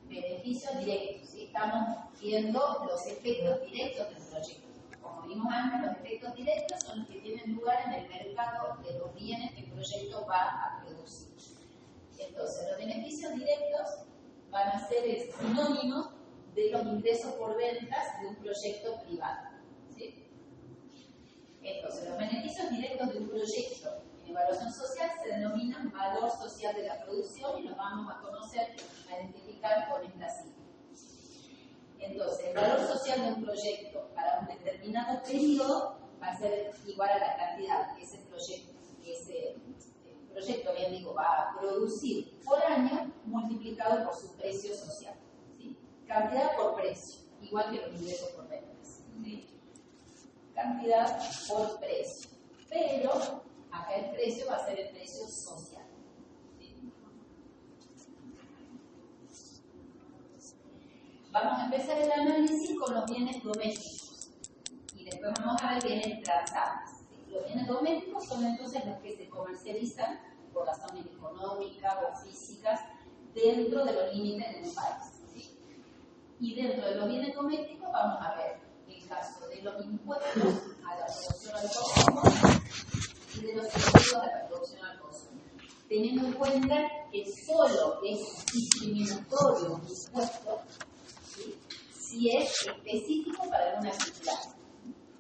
Beneficios directos, ¿sí? Estamos viendo los efectos directos del proyecto. Como vimos antes, los efectos directos son los que tienen lugar en el mercado de los bienes que el proyecto va a producir. Entonces, los beneficios directos van a ser el sinónimo de los ingresos por ventas de un proyecto privado, ¿sí? Entonces, los beneficios directos de un proyecto en evaluación social se denominan valor social de la producción y los vamos a conocer, a identificar con esta sigla. Entonces, el valor social de un proyecto para un determinado periodo va a ser igual a la cantidad que ese proyecto proyecto, bien digo, va a producir por año multiplicado por su precio social. ¿Sí? Cantidad por precio, igual que los ingresos por ventas. ¿Sí? Cantidad por precio. Pero acá el precio va a ser el precio social. ¿Sí? Vamos a empezar el análisis con los bienes domésticos. Y después vamos a ver bienes transables. Los bienes domésticos son entonces los que se comercializan por razones económicas o físicas dentro de los límites de un país. ¿Sí? Y dentro de los bienes domésticos vamos a ver el caso de los impuestos a la producción al consumo y de los impuestos a la producción al consumo. Teniendo en cuenta que solo es discriminatorio un impuesto, ¿sí? Si es específico para alguna actividad.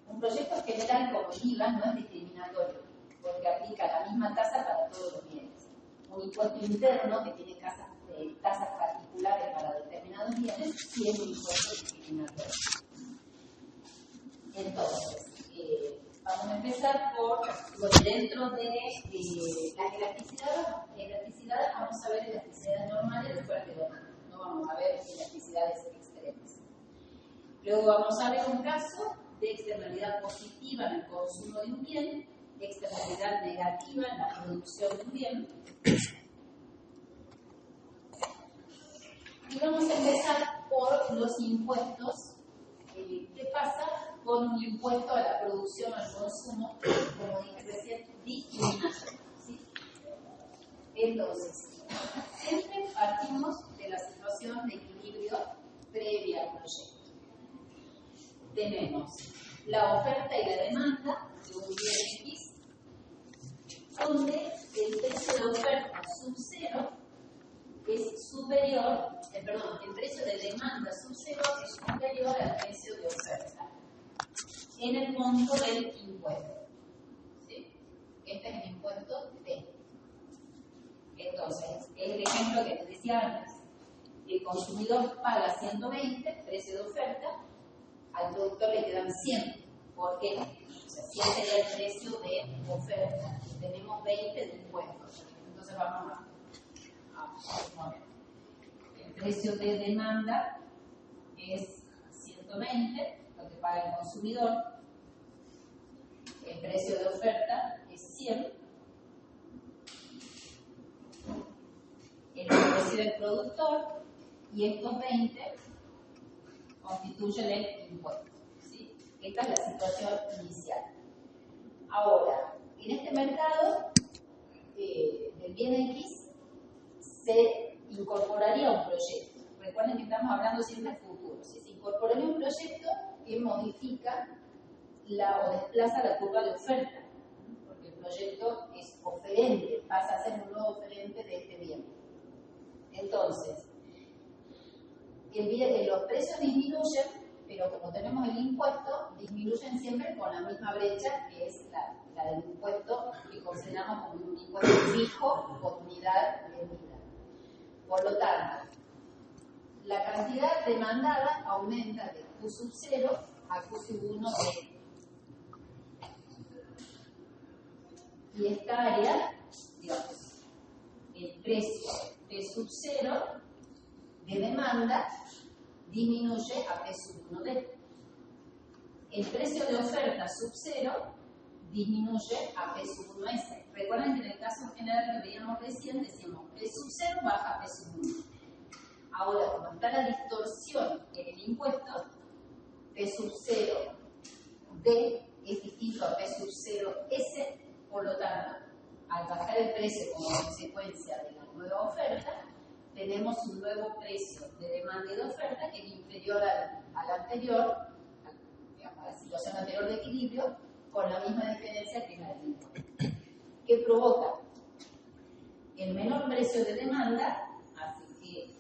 Un proyecto general como el IVA no es discriminatorio, porque aplica la misma tasa para todos los bienes. Un impuesto interno que tiene tasas particulares para determinados bienes, sí es un impuesto discriminatorio. Entonces, vamos a empezar por, dentro de las elasticidades, vamos a ver elasticidades normales de fuerte demanda, no vamos a ver elasticidades extremas. Luego vamos a ver un caso de externalidad positiva en el consumo de un bien, externalidad negativa en la producción de un bien. Y vamos a empezar por los impuestos. ¿Qué pasa con un impuesto a la producción o al consumo? Como dije recién, discriminación. ¿Sí? Entonces, siempre partimos de la situación de equilibrio previa al proyecto. Tenemos la oferta y la demanda de un bien X, donde el precio de oferta sub 0 es superior, el precio de demanda sub 0 es superior al precio de oferta en el monto del impuesto. ¿Sí? Este es el impuesto T. Entonces, es el ejemplo que les decía antes. El consumidor paga 120, precio de oferta, al productor le quedan 100. ¿Por qué? O sea, 100 sería el precio de oferta. Tenemos 20 de impuestos. Entonces vamos a ver. El precio de demanda es 120, lo que paga el consumidor. El precio de oferta es 100. El precio del productor y estos 20 constituyen el impuesto. ¿Sí? Esta es la situación inicial. Ahora, en este mercado del bien X se incorporaría un proyecto. Recuerden que estamos hablando siempre de futuro. Si se incorporaría un proyecto que modifica o desplaza la curva de oferta, porque el proyecto es oferente, pasa a ser un nuevo oferente de este bien. Entonces, los precios disminuyen, pero como tenemos el impuesto, disminuyen siempre con la misma brecha que es la del impuesto que consideramos como un impuesto fijo por unidad vendida. Por lo tanto, la cantidad demandada aumenta de Q sub 0 a Q sub 1 de. Y esta área, digamos, el precio T sub 0 de demanda disminuye a P sub 1 de. El precio de oferta sub 0 disminuye a P sub 1S. Recuerden que en el caso general que veíamos recién decíamos P sub 0 baja a P sub 1. Ahora, como está la distorsión en el impuesto, P sub 0 D es distinto a P sub 0 S, por lo tanto, al bajar el precio como consecuencia de la nueva oferta, tenemos un nuevo precio de demanda y de oferta que es inferior al anterior, a la situación anterior de equilibrio, con la misma diferencia que la del impuesto. ¿Qué provoca? El menor precio de demanda hace que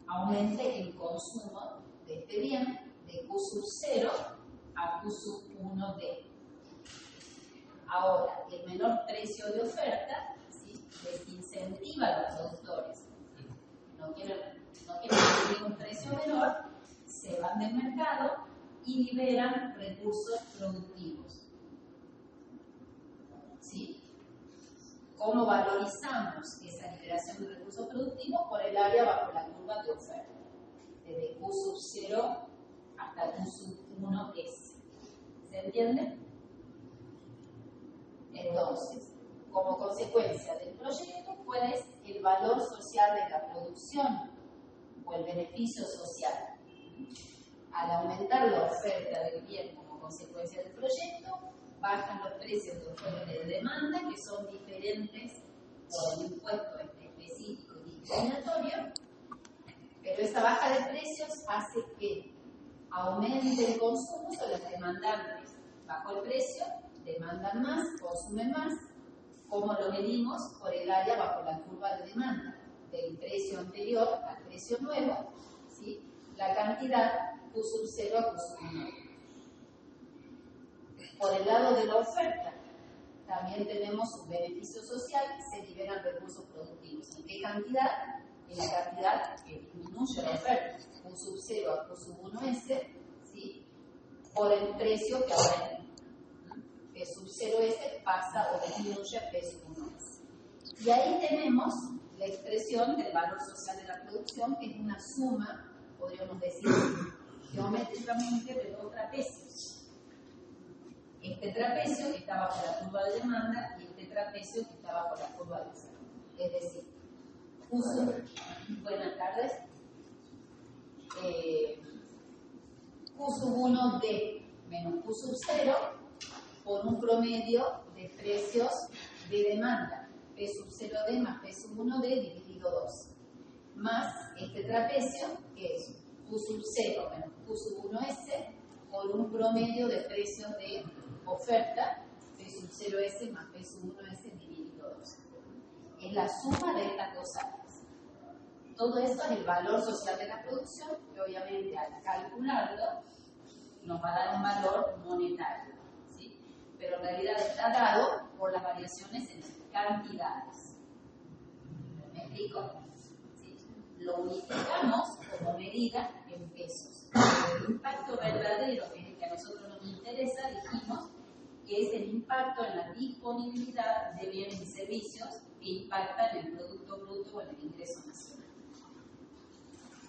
aumente el consumo de este bien de Q sub 0 a Q sub 1D. Ahora, el menor precio de oferta, ¿sí?, desincentiva a los productores. No quieren conseguir un precio menor, se van del mercado y liberan recursos productivos. cómo valorizamos esa liberación de recursos productivos por el área bajo la curva de oferta, desde Q sub 0 hasta Q sub 1S. ¿Se entiende? Entonces, como consecuencia del proyecto, ¿cuál es el valor social de la producción o el beneficio social? Al aumentar la oferta del bien como consecuencia del proyecto, bajan los precios de oferta y de demanda, que son diferentes por el impuesto específico y discriminatorio, pero esta baja de precios hace que aumente el consumo, o los demandantes bajo el precio demandan más, consumen más. ¿Cómo lo medimos? Por el área bajo la curva de demanda, del precio anterior al precio nuevo, ¿sí? La cantidad Q sub 0 a Q sub 1. Por el lado de la oferta, también tenemos un beneficio social, se liberan recursos productivos. ¿En qué cantidad? En la cantidad que disminuye la oferta, Q sub 0 a Q sub 1S, ¿sí? Por el precio que aumenta. P sub 0S pasa o disminuye a P sub 1S. Y ahí tenemos la expresión del valor social de la producción, que es una suma, podríamos decir, geométricamente de dos trapecios. Este trapecio que está bajo la curva de demanda y este trapecio que está bajo la curva de oferta. Es decir, buenas tardes, Q sub 1D menos Q sub 0 por un promedio de precios de demanda, P sub 0D más P sub 1D dividido 2, más este trapecio que es Q sub 0 menos Q sub 1S por un promedio de precios de oferta, P sub 0S más P sub 1S dividido 2. Es la suma de estas dos áreas. Todo esto es el valor social de la producción, que obviamente al calcularlo nos va a dar un valor monetario, ¿sí? Pero en realidad está dado por las variaciones en las cantidades. ¿Me explico? ¿Sí? Lo unificamos como medida en pesos. El impacto verdadero, que es el que a nosotros nos interesa, dijimos que es el impacto en la disponibilidad de bienes y servicios que impactan en el Producto Bruto o en el ingreso nacional.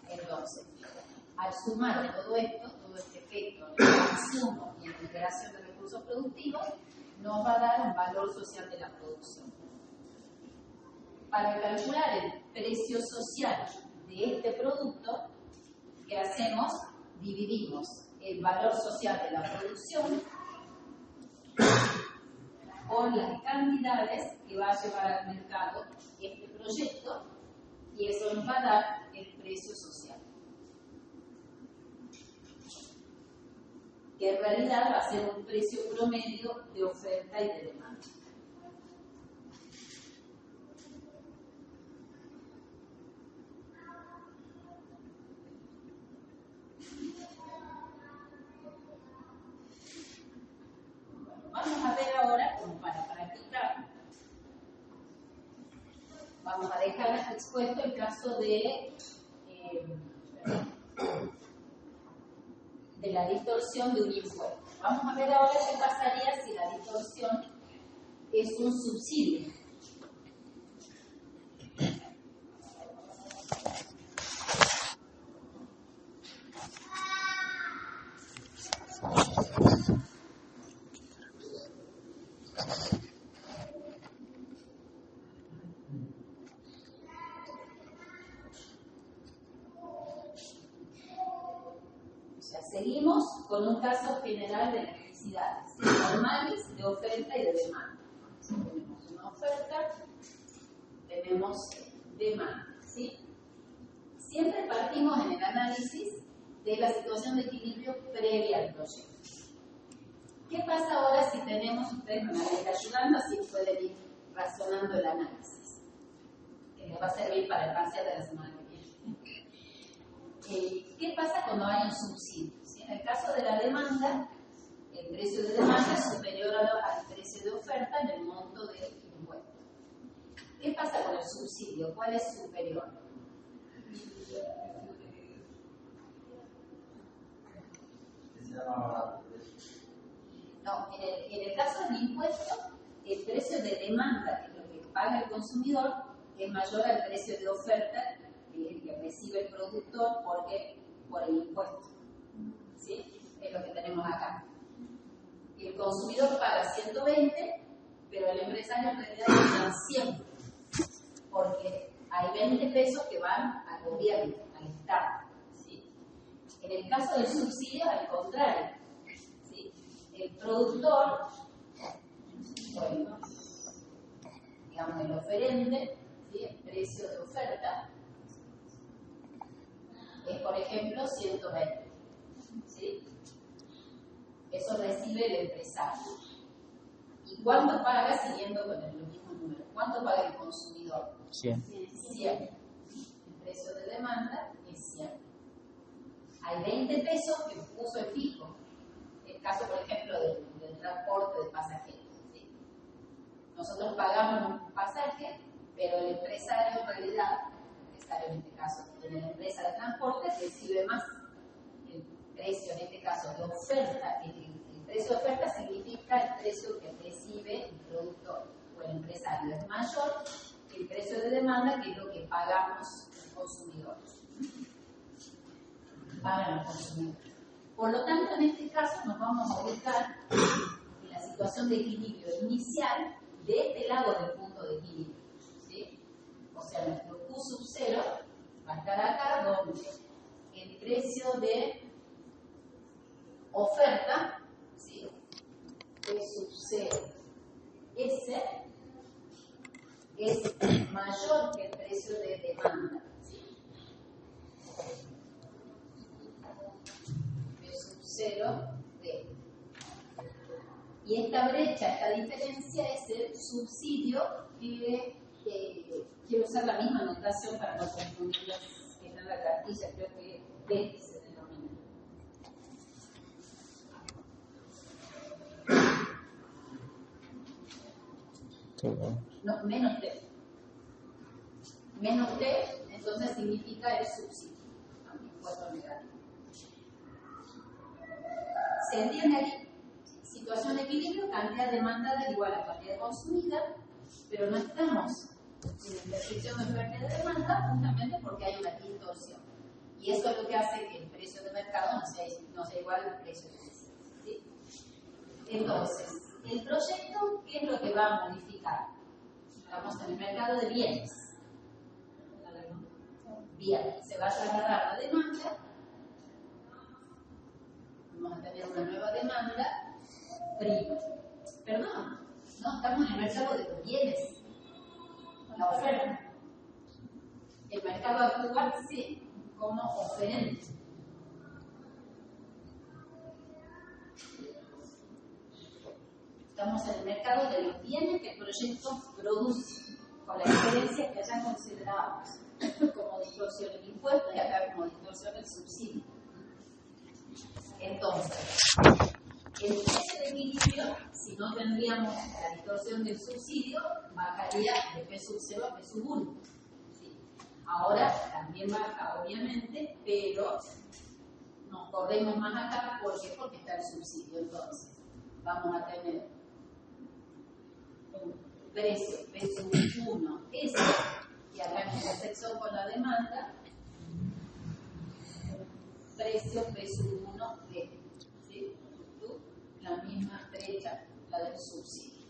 Entonces, al sumar todo esto, todo este efecto en el consumo y en la liberación de recursos productivos, nos va a dar un valor social de la producción. Para calcular el precio social de este producto, ¿qué hacemos? Dividimos el valor social de la producción por las cantidades que va a llevar al mercado este proyecto, y eso nos va a dar el precio social, que en realidad va a ser un precio promedio de oferta y de demanda. Vamos a ver ahora, como para practicar, vamos a dejar expuesto el caso de la distorsión de un impuesto. Vamos a ver ahora qué pasaría si la distorsión es un subsidio. Seguimos con un caso general de necesidades normales de oferta y de demanda. Tenemos una oferta, tenemos demanda, ¿sí? Siempre partimos en el análisis de la situación de equilibrio previa al proyecto. ¿Qué pasa ahora si tenemos, ustedes me van a ir ayudando, así pueden ir razonando el análisis, que les va a servir para el parcial de la semana que viene? ¿Qué pasa cuando hay un subsidio? ¿Sí? En el caso de la demanda, el precio de demanda es superior al precio de oferta en el monto del impuesto. ¿Qué pasa con el subsidio? ¿Cuál es superior? No, en el caso del impuesto, el precio de demanda, que es lo que paga el consumidor es mayor al precio de oferta que recibe el productor por el impuesto. ¿Sí? Es lo que tenemos acá. El consumidor paga 120, pero el empresario en realidad paga 100, porque hay 20 pesos que van al gobierno, al Estado. ¿Sí? En el caso del subsidio, al contrario. ¿Sí? El productor, bueno, digamos el oferente, ¿sí? El precio de oferta es, por ejemplo, 120. ¿Sí? Eso recibe el empresario. ¿Y cuánto paga, siguiendo con el mismo número? ¿Cuánto paga el consumidor?
100.
100. El precio de demanda es 100. Hay 20 pesos que puso el fijo. El caso, por ejemplo, del transporte de pasajeros. ¿Sí? Nosotros pagamos un pasaje, pero el empresario en realidad, en este caso, tiene la empresa de transporte, recibe más. El precio, en este caso, de oferta. El precio de oferta significa el precio que recibe el productor o el empresario. Es mayor que el precio de demanda, que es lo que pagamos los consumidores. Pagan los consumidores. Por lo tanto, en este caso nos vamos a ubicar en la situación de equilibrio inicial de este lado del punto de equilibrio. ¿Sí? O sea, nuestro Q sub 0 va a estar acá, donde el precio de oferta, ¿sí? P sub 0 S es mayor que el precio de demanda. ¿Sí? P sub 0 D. Y esta brecha, esta diferencia es el subsidio que quiero usar la misma notación para no confundirlas que está en la cartilla, creo que D se denomina. No, menos T. Menos T, entonces significa el subsidio, impuesto negativo. ¿Se entiende aquí? Situación de equilibrio, cantidad demandada igual a cantidad consumida, pero no estamos en la intersección de oferta y de demanda justamente porque hay una distorsión. Y eso es lo que hace que el precio de mercado no sea igual al precio de oferta. ¿Sí? Entonces, el proyecto, ¿qué es lo que va a modificar? Estamos en el mercado de bienes. Bien, se va a trasladar la demanda. Vamos a tener una nueva demanda prima. Perdón, no, estamos en el mercado de los bienes. La oferta. El mercado actúa sí como oferente. Estamos en el mercado de los bienes que el proyecto produce, con la diferencia que allá considerábamos como distorsión el impuesto y acá como distorsión el subsidio. Entonces, el precio de equilibrio, si no tendríamos la distorsión del subsidio, bajaría de P sub 0 a P sub 1. ¿Sí? Ahora también baja, obviamente, pero nos corremos más acá. ¿Por qué? Porque está el subsidio. Entonces, vamos a tener un precio P sub 1 S, y acá en intersección con la demanda, precio P sub 1 D. ¿Sí? La misma brecha, la del subsidio.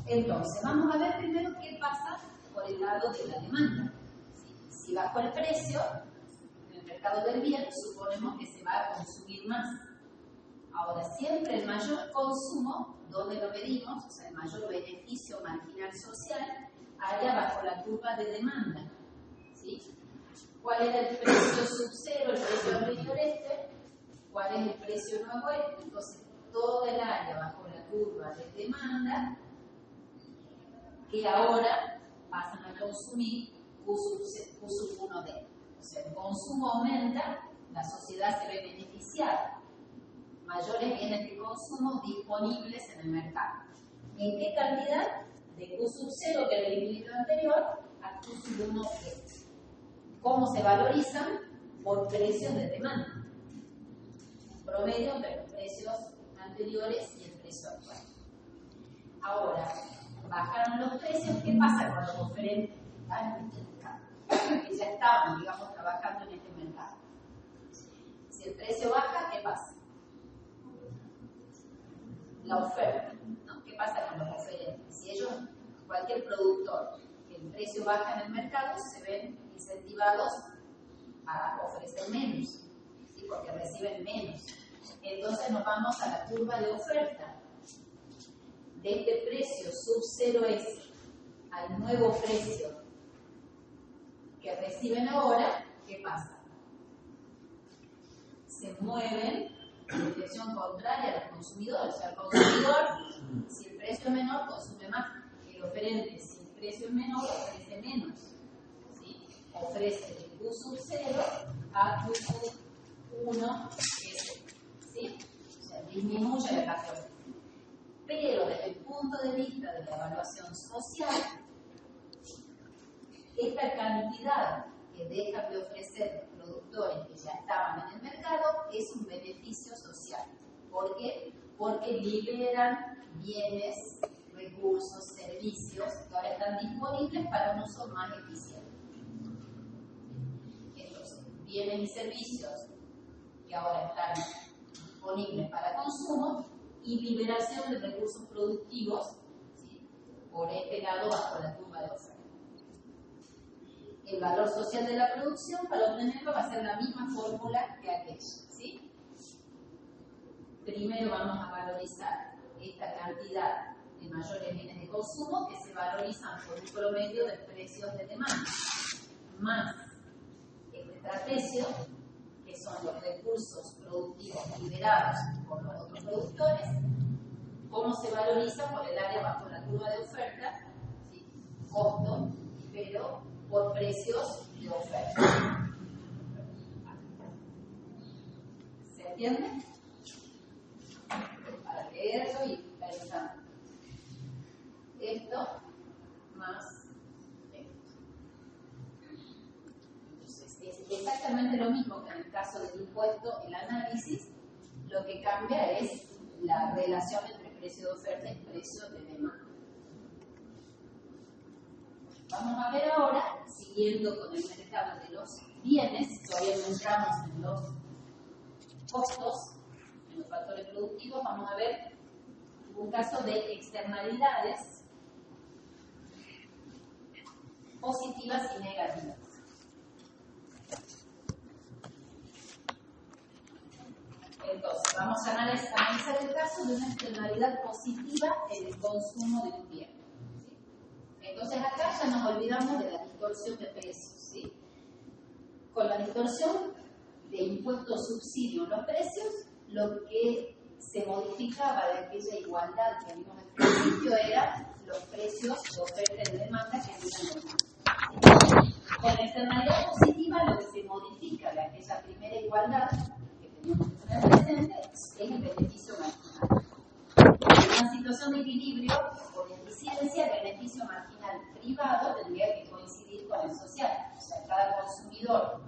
Entonces, vamos a ver primero qué pasa por el lado de la demanda. ¿Sí? Si bajo el precio, en el mercado del bien, suponemos que se va a consumir más. Ahora, siempre el mayor consumo, ¿dónde lo medimos? O sea, el mayor beneficio marginal social, allá bajo la curva de demanda. ¿Sí? ¿Cuál es el precio sub 0, el precio anterior este? ¿Cuál es el precio nuevo este? Entonces, todo el área bajo la curva de demanda, que ahora pasan a consumir Q sub 1D. O sea, el consumo aumenta, la sociedad se ve beneficiada. Mayores bienes de consumo disponibles en el mercado. ¿En qué cantidad? De Q sub 0, que era el límite anterior, a Q sub 1D. ¿Cómo se valorizan? Por precios de demanda. Promedio entre los precios anteriores y el precio actual. Ahora, bajaron los precios, ¿qué pasa con los oferentes que están en este mercado? Que ya estaban, digamos, trabajando en este mercado. Si el precio baja, ¿qué pasa? La oferta, ¿no? ¿Qué pasa con los oferentes? Si ellos, cualquier productor, que el precio baja en el mercado, se ven incentivados a ofrecer menos, ¿sí? Porque reciben menos. Entonces nos vamos a la curva de oferta. De este precio sub 0S al nuevo precio que reciben ahora, ¿qué pasa? Se mueven en dirección contraria al consumidor. O sea, el consumidor, si el precio es menor, consume más. El oferente, si el precio es menor, ofrece menos. ¿Sí? Ofrece de Q sub 0 a Q sub 1, ¿sí? O sea, disminuye la oferta. Pero desde el punto de vista de la evaluación social, esta cantidad que dejan de ofrecer los productores que ya estaban en el mercado es un beneficio social. ¿Por qué? Porque liberan bienes, recursos, servicios que ahora están disponibles para un uso más eficiente. Entonces, bienes y servicios que ahora están disponibles para consumo y liberación de recursos productivos, ¿sí? Por este lado bajo la curva de oferta. El valor social de la producción, para obtenerlo, va a ser la misma fórmula que aquella, ¿sí? Primero vamos a valorizar esta cantidad de mayores bienes de consumo que se valorizan por un promedio de precios de demanda, más este trapecio, que son los recursos productivos liberados por los otros productores, cómo se valoriza por el área bajo la curva de oferta, ¿sí? Costo, pero por precios de oferta. ¿Se entiende? Para leerlo y pensar. Esto más esto. Entonces, es exactamente lo mismo que en el caso del impuesto, el análisis. Lo que cambia es la relación entre precio de oferta y precio de demanda. Vamos a ver ahora, siguiendo con el mercado de los bienes, todavía no entramos en los costos, en los factores productivos, vamos a ver un caso de externalidades positivas y negativas. Entonces, vamos a analizar el caso de una externalidad positiva en el consumo de un bien. ¿Sí? Entonces, acá ya nos olvidamos de la distorsión de precios. ¿Sí? Con la distorsión de impuesto-subsidio en los precios, lo que se modificaba de aquella igualdad que vimos al principio era los precios de oferta y de demanda que eran los más. Con la externalidad positiva, lo que se modifica de aquella primera igualdad que teníamos que tener presente es el beneficio marginal. En una situación de equilibrio o de eficiencia, el beneficio marginal privado tendría que coincidir con el social. O sea, cada consumidor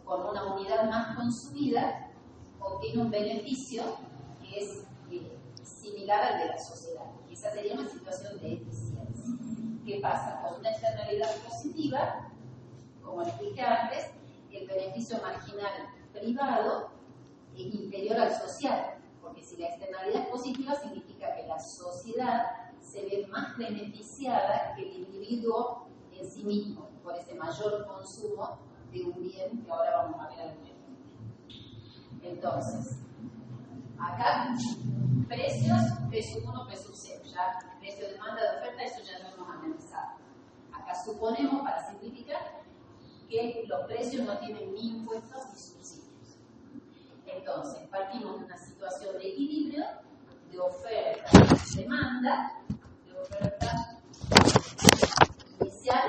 con una unidad más consumida obtiene un beneficio que es similar al de la sociedad. Esa sería una situación de eficiencia. ¿Qué pasa? Con una externalidad positiva, como les dije antes, el beneficio marginal privado es inferior al social, porque si la externalidad es positiva significa que la sociedad se ve más beneficiada que el individuo en sí mismo, por ese mayor consumo de un bien que ahora vamos a ver algún ejemplo. Entonces, acá precios, P1, P0, ya precio de demanda de oferta, eso ya lo hemos analizado. Acá suponemos, para simplificar, que los precios no tienen ni impuestos ni subsidios. Entonces, partimos de una situación de equilibrio, de oferta y demanda, de oferta inicial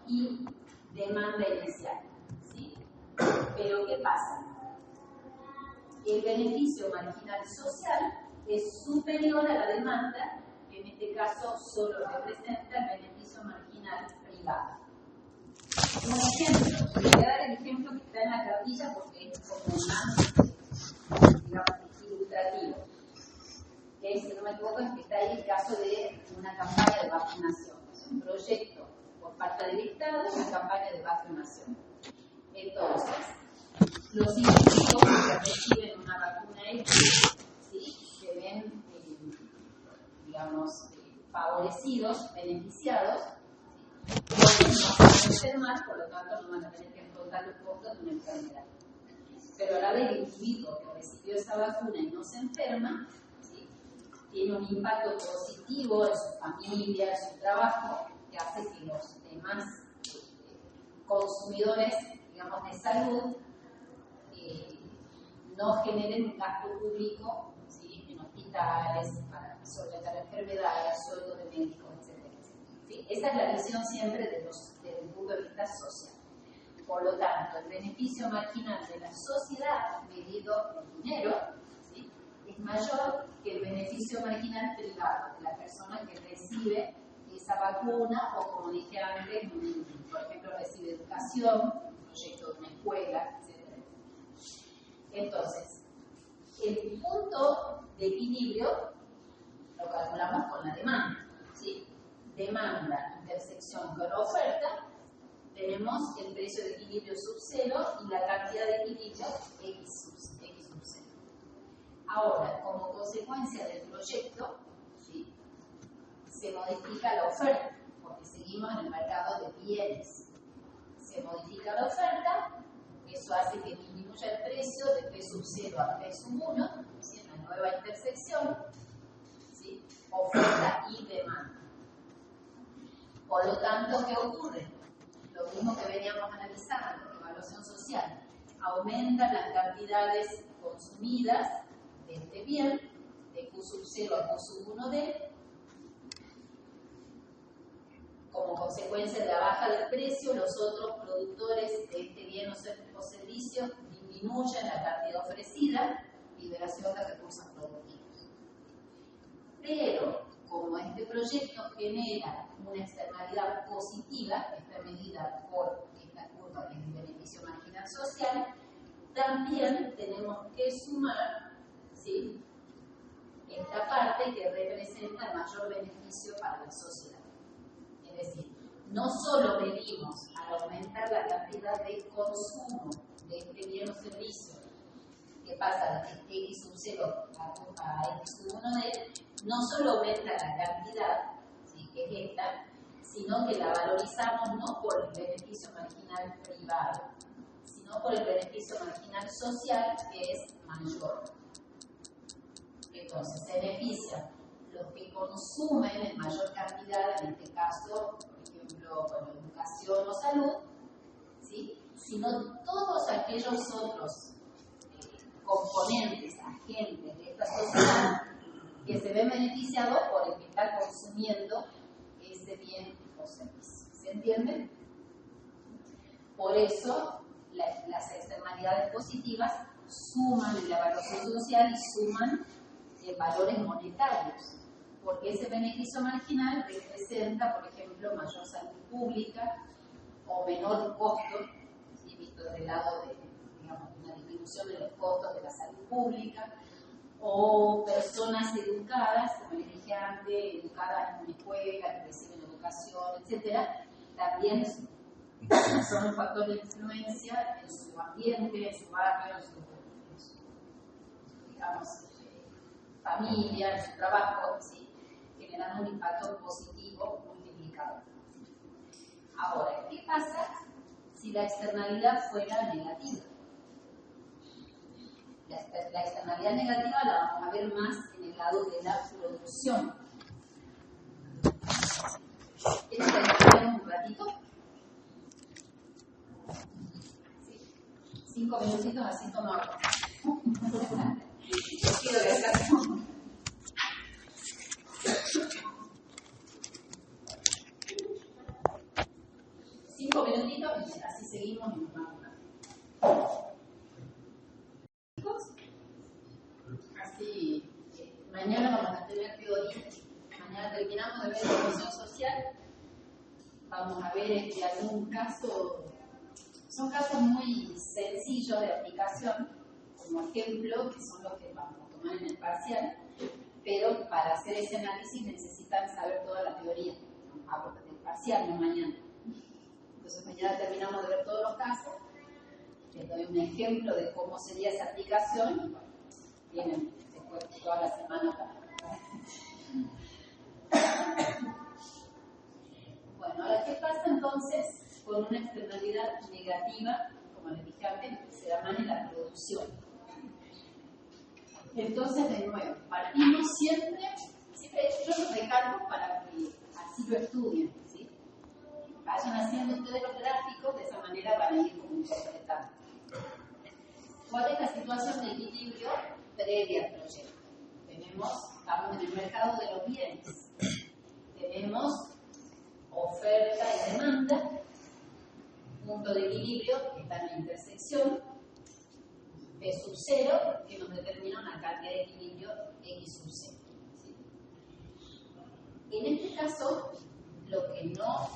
y demanda inicial. ¿Sí? Pero, ¿qué pasa? El beneficio marginal social es superior a la demanda, que en este caso solo representa el beneficio marginal privado. Un ejemplo, voy a dar el ejemplo que está en la cartilla porque es como más, digamos, ilustrativo. si no me equivoco, es que está ahí el caso de una campaña de vacunación. Es un proyecto por parte del Estado, una campaña de vacunación. Entonces, los individuos que reciben una vacuna X, ¿sí?, se ven, favorecidos, beneficiados, porque no se van a enfermar, por lo tanto no van a tener que afrontar los costos de una enfermedad. Pero a la vez el individuo que recibió esa vacuna y no se enferma, ¿sí?, tiene un impacto positivo en su familia, en su trabajo, que hace que los demás consumidores, digamos, de salud no generen un gasto público, ¿sí?, en hospitales, para solventar enfermedades, sueldos de médicos, etc. ¿Sí? Esa es la visión siempre desde el punto de vista social. Por lo tanto, el beneficio marginal de la sociedad, medido en dinero, ¿sí?, es mayor que el beneficio marginal privado de la persona que recibe esa vacuna o, como dije antes, por ejemplo, recibe educación, un proyecto de una escuela, etc. Entonces, el punto de equilibrio lo calculamos con la demanda, ¿sí? Demanda, intersección con oferta, tenemos el precio de equilibrio sub 0 y la cantidad de equilibrio X sub 0. Ahora, como consecuencia del proyecto, ¿sí?, se modifica la oferta, porque seguimos en el mercado de bienes. Se modifica la oferta, eso hace que disminuya el precio de P sub 0 a P sub 1, ¿sí?, en la nueva intersección, ¿sí?, oferta y demanda. Por lo tanto, ¿qué ocurre? Lo mismo que veníamos analizando, evaluación social. Aumentan las cantidades consumidas de este bien, de Q sub 0 a Q sub 1D, como consecuencia de la baja del precio, los otros productores de este bien o servicio disminuyen la cantidad ofrecida, liberación de recursos productivos. Pero, como este proyecto genera una externalidad positiva, está medida por esta curva que es el beneficio marginal social, también tenemos que sumar, ¿sí?, esta parte que representa el mayor beneficio para la sociedad. Es decir, no solo medimos al aumentar la cantidad de consumo de este bien o servicio, que pasa de X sub 0 a X sub 1D, no solo aumenta la cantidad, ¿sí?, que es esta, sino que la valorizamos no por el beneficio marginal privado, sino por el beneficio marginal social, que es mayor. Entonces, se benefician los que consumen en mayor cantidad, en este caso, por ejemplo, con educación o salud, ¿sí?, sino todos aquellos otros componentes, agentes de esta sociedad que se ven beneficiados por el que está consumiendo ese bien o servicio. ¿Se entiende? Por eso, las externalidades positivas suman en la evaluación social y suman valores monetarios, porque ese beneficio marginal representa, por ejemplo, mayor salud pública o menor costo, ¿sí?, visto del lado de, digamos, una disminución de los costos de la salud pública, o personas educadas, como les dije antes, educadas en una escuela, que reciben educación, etc., también son un factor de influencia en su ambiente, en su barrio, en su digamos, familia, en su trabajo, ¿sí?, generando un impacto positivo multiplicado. Ahora, ¿qué pasa si la externalidad fuera negativa? La externalidad negativa la vamos a ver más en el lado de la producción. ¿Quieren que un ratito? ¿Sí? 5 minutitos, así toma agua. Les pido que descansen. Cinco minutitos y así seguimos y nos vamos. Así, mañana vamos a tener teoría. Mañana terminamos de ver la evaluación social. Vamos a ver algún caso. Son casos muy sencillos de aplicación, como ejemplo, que son los que vamos a tomar en el parcial. pero para hacer ese análisis necesitan saber toda la teoría. Hablo del parcial, no mañana. Entonces mañana terminamos de ver todos los casos, les doy un ejemplo de cómo sería esa aplicación, y bueno, tienen después toda la semana para... Bueno, ahora, ¿qué pasa entonces con una externalidad negativa, como les dije antes, que se da más en la producción? Entonces, de nuevo, partimos siempre yo los recalco para que así lo estudien, ¿sí? Vayan haciendo ustedes los gráficos, de esa manera van a ir como interpretando. ¿Cuál es la situación de equilibrio previa al proyecto? Estamos en el mercado de los bienes. Tenemos oferta y demanda, punto de equilibrio que está en la intersección, P sub 0, que nos determina una cantidad de equilibrio X sub 0. ¿Sí? En este caso, lo que no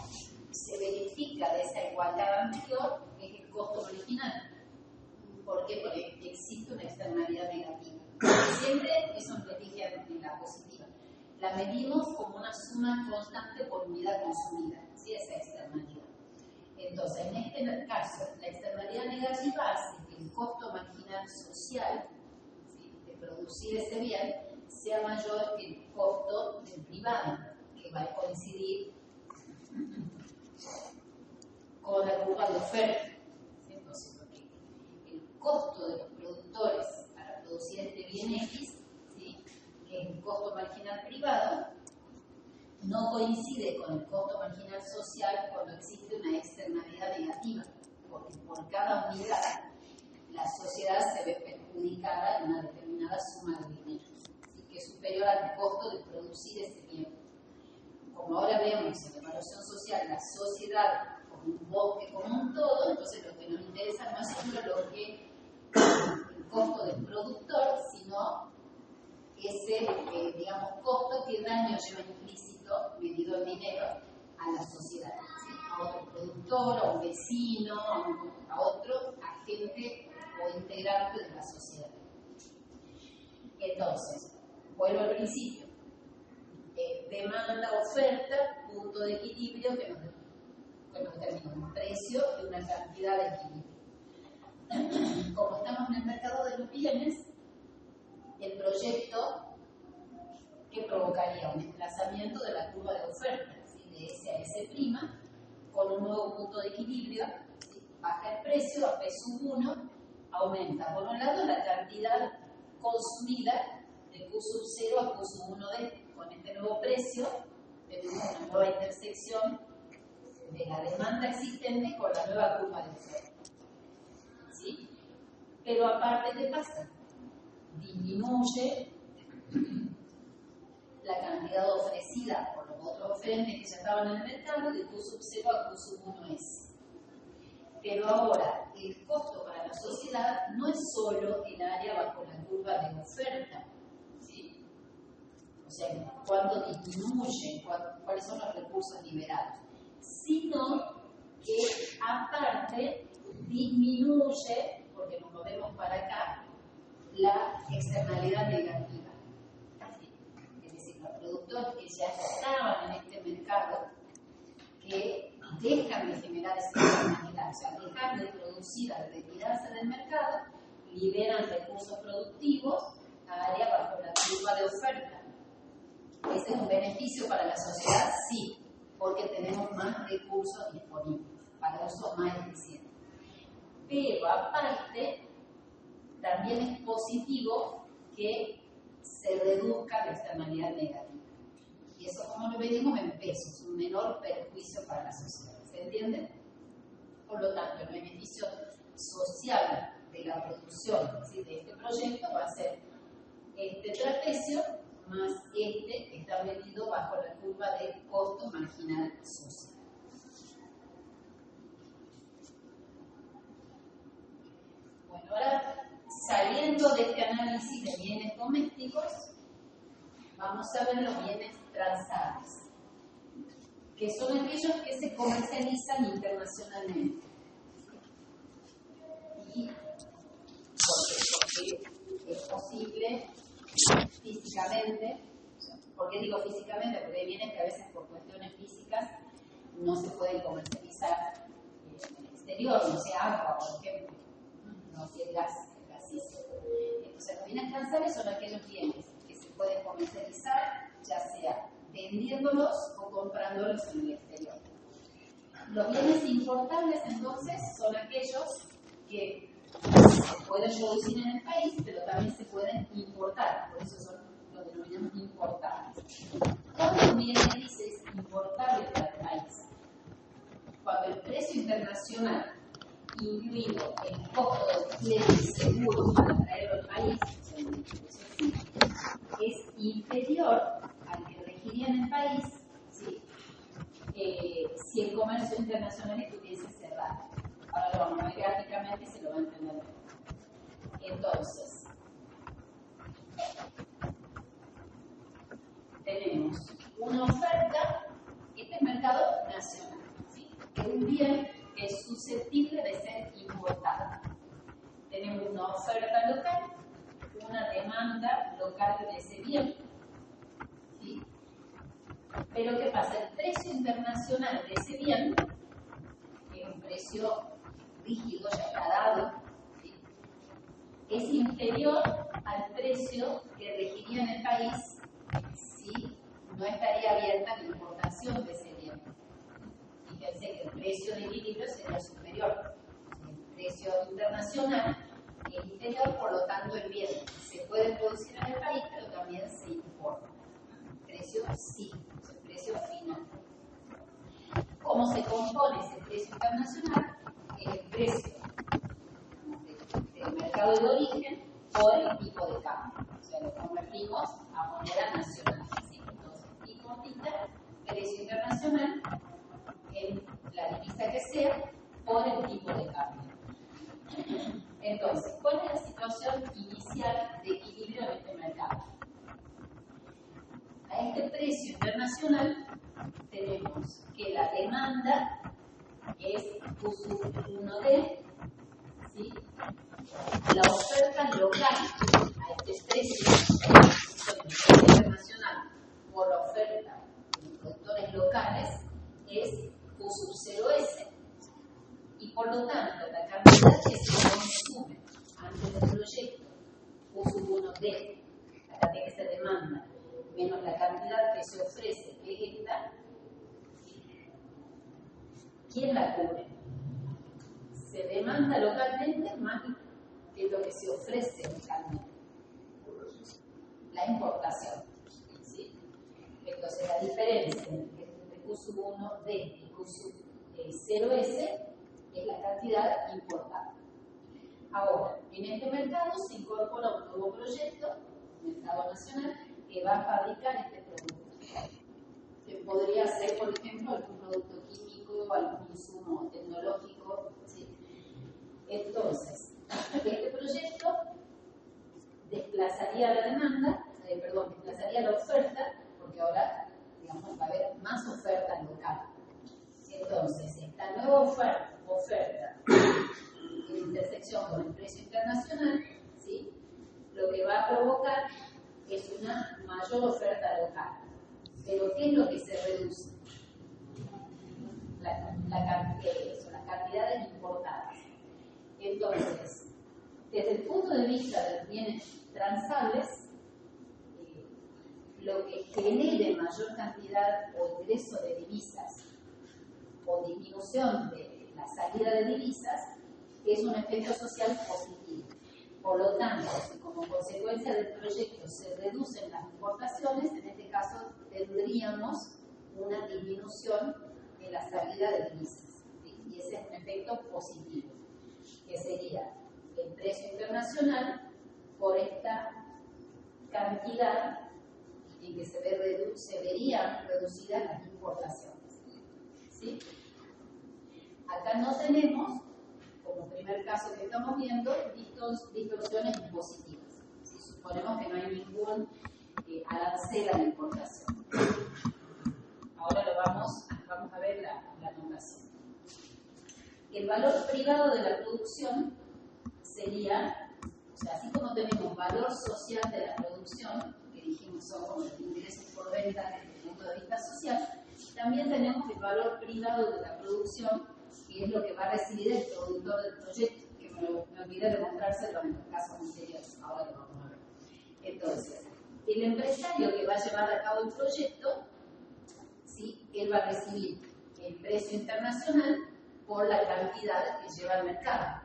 se verifica de esa igualdad anterior es el costo original. ¿Por qué? Porque existe una externalidad negativa. Siempre, eso les dije en la positiva, la medimos como una suma constante por unidad consumida, ¿sí? Esa externalidad. Entonces, en este caso, la externalidad negativa hace que el costo marginal social, ¿sí?, de producir ese bien sea mayor que el costo del privado, que va a coincidir con la curva de oferta. ¿Sí? Entonces, porque el costo de los productores para producir este bien X, ¿sí?, que es el costo marginal privado, no coincide con el costo marginal social cuando existe una externalidad negativa, porque por cada unidad la sociedad se ve perjudicada en una determinada suma de dinero, ¿sí?, que es superior al costo de producir ese bien. Como ahora vemos en la evaluación social la sociedad como un bosque, como un todo, entonces lo que nos interesa no es solo lo que el costo del productor, sino ese, digamos, costo que daño lleva implícito, medido en dinero, a la sociedad, ¿sí?, a otro productor, a un vecino, a otro agente o integrante de la sociedad. Entonces, vuelvo al principio. Demanda, oferta, punto de equilibrio que nos determina un precio y una cantidad de equilibrio. Como estamos en el mercado de los bienes, el proyecto que provocaría un desplazamiento de la curva de oferta, ¿sí?, de S a S', con un nuevo punto de equilibrio, ¿sí?, baja el precio a P sub 1, aumenta por un lado la cantidad consumida de Q sub 0 a Q sub 1D. Con este nuevo precio tenemos una nueva intersección de la demanda existente con la nueva curva de oferta, ¿sí? Pero aparte, ¿qué pasa? Disminuye la cantidad ofrecida por los otros oferentes que ya estaban en el mercado de Q sub 0 a Q sub 1S. Pero ahora, el costo para la sociedad no es solo el área bajo la curva de oferta, ¿sí? O sea, cuánto disminuye, cuáles son los recursos liberados, sino que aparte disminuye, porque nos movemos para acá, la externalidad negativa. ¿Sí? Es decir, los productores que ya estaban en este mercado, que dejan de generar esa externalidad, o sea, dejan de producir al retirarse del mercado, liberan recursos productivos a área bajo la curva de oferta. ¿Ese es un beneficio para la sociedad? Sí, porque tenemos más recursos disponibles para uso más eficiente. Pero aparte, también es positivo que se reduzca la externalidad negativa. Y eso, como lo medimos en pesos, un menor perjuicio para la sociedad. ¿Se entiende? Por lo tanto, el beneficio social de la producción, ¿sí?, de este proyecto va a ser este trapecio más este que está medido bajo la curva de costo marginal social. Bueno, ahora, saliendo de este análisis de bienes domésticos, vamos a ver los bienes transables, que son aquellos que se comercializan internacionalmente. Y porque es posible físicamente. ¿Por qué digo físicamente? Porque hay bienes que a veces por cuestiones físicas no se pueden comercializar en el exterior, no sea agua, por ejemplo, no sea el gas gaseoso. Entonces, los bienes transables son aquellos bienes que se pueden comercializar, ya sea vendiéndolos o comprándolos en el exterior. Los bienes importables, entonces, son aquellos que se pueden producir en el país, pero también se pueden importar, por eso son lo denominamos importables. ¿Cuándo un bien que dice es importable para el país? Cuando el precio internacional, incluido el costo de alquiler y seguro para traerlo al país, es inferior al que regiría en el país, ¿sí? Si el comercio internacional estuviese cerrado. Ahora lo vamos a ver gráficamente y se lo va a entender mejor. Entonces, tenemos una oferta, este es mercado nacional, ¿sí? Que es un bien que es susceptible de ser importado. Tenemos una oferta local, una demanda local de ese bien, ¿sí? Pero ¿qué pasa? El precio internacional de ese bien, que es un precio rígido, ya está dado, ¿sí? Es inferior al precio que regiría en el país si no estaría abierta la importación de ese bien. Fíjense que el precio de equilibrio sería superior. El precio internacional es inferior, por lo tanto el bien se puede producir en el país, pero también se importa. El precio sí, es el precio final. ¿Cómo se compone ese precio internacional? Es el precio del mercado de origen por el tipo de cambio. O sea, lo convertimos a moneda nacional. ¿Sí? Entonces, tipo tita, precio internacional, en la divisa que sea, por el tipo de cambio. Entonces, ¿cuál es la situación inicial de equilibrio en este mercado? A este precio internacional tenemos que la demanda es Q sub 1D, ¿sí? La oferta local a este precio internacional por la oferta de los productores locales es Q sub 0S. Y por lo tanto, la cantidad que se consume antes del proyecto, Q sub 1D, la cantidad que se demanda, menos la cantidad que se ofrece, que es esta, ¿quién la cubre? Se demanda localmente más que lo que se ofrece localmente. La importación. ¿Sí? Entonces, la diferencia entre Q sub 1D y Q sub 0S es la cantidad importada. Ahora, en este mercado se incorpora un nuevo proyecto, mercado nacional, que va a fabricar este producto. Que podría ser, por ejemplo, algún producto químico, algún insumo tecnológico. ¿Sí? Entonces, este proyecto desplazaría la demanda, desplazaría la oferta, porque ahora, digamos, va a haber más oferta local. Entonces, esta nueva oferta en intersección con el precio internacional, ¿sí? Lo que va a provocar es una mayor oferta local. Pero ¿qué es lo que se reduce? Las cantidades importadas. Entonces, desde el punto de vista de los bienes transables, lo que genere mayor cantidad o ingreso de divisas o disminución de la salida de divisas es un efecto social positivo. Por lo tanto, si como consecuencia del proyecto se reducen las importaciones, en este caso tendríamos una disminución de la salida de divisas. ¿Sí? Y ese es un efecto positivo, que sería el precio internacional por esta cantidad en que se verían reducidas las importaciones. ¿Sí? Acá no tenemos, como primer caso que estamos viendo, distorsiones impositivas. ¿Sí? Suponemos que no hay ningún arancel a la importación. Ahora vamos a ver la notación. El valor privado de la producción sería, o sea, así como tenemos valor social de la producción, producción, que dijimos son como los ingresos por venta desde el punto de vista social, también tenemos el valor privado de la producción, que es lo que va a recibir el productor del proyecto, que me olvidé de mostrárselo en los casos anteriores, ahora lo vamos a ver. Entonces, el empresario que va a llevar a cabo el proyecto, ¿sí? Él va a recibir el precio internacional por la cantidad que lleva al mercado.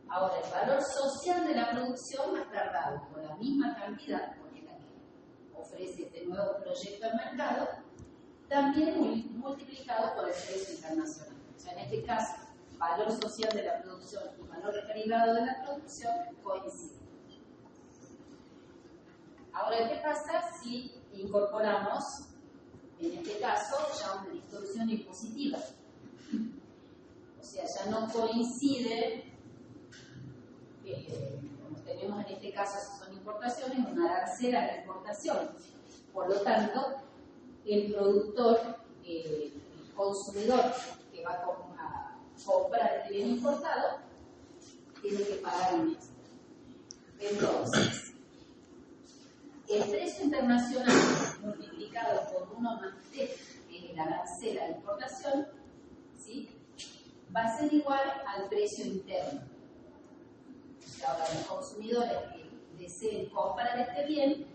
Ahora, el valor social de la producción va a estar dado por la misma cantidad, porque es la que ofrece este nuevo proyecto al mercado, también multiplicado por el precio internacional. O sea, en este caso, valor social de la producción y valor privado de la producción coinciden. Ahora, ¿qué pasa si incorporamos, en este caso, ya una distorsión impositiva? O sea, ya no coincide, como tenemos en este caso, si son importaciones, un arancel a la importación. Por lo tanto, el productor, el consumidor que va a comprar el bien importado, tiene que pagar un extra. Entonces, el precio internacional multiplicado por 1 más T, que es el arancel a la importación, ¿sí?, va a ser igual al precio interno. Ahora, los consumidores que deseen comprar este bien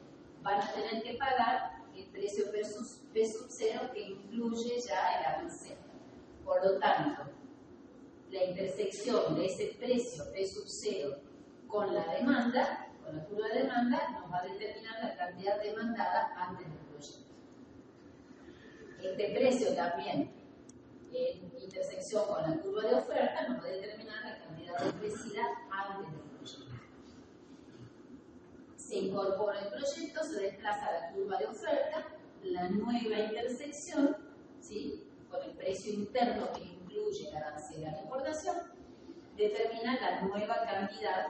van a tener que pagar el precio P sub 0 que incluye ya el arancel. Por lo tanto, la intersección de ese precio P sub 0 con la demanda, con la curva de demanda, nos va a determinar la cantidad demandada antes del proyecto. Este precio también, en intersección con la curva de oferta, nos va a determinar la cantidad ofrecida antes del proyecto. Se incorpora el proyecto, se desplaza la curva de oferta, la nueva intersección, ¿sí?, con el precio interno que incluye el arancel a la importación, determina la nueva cantidad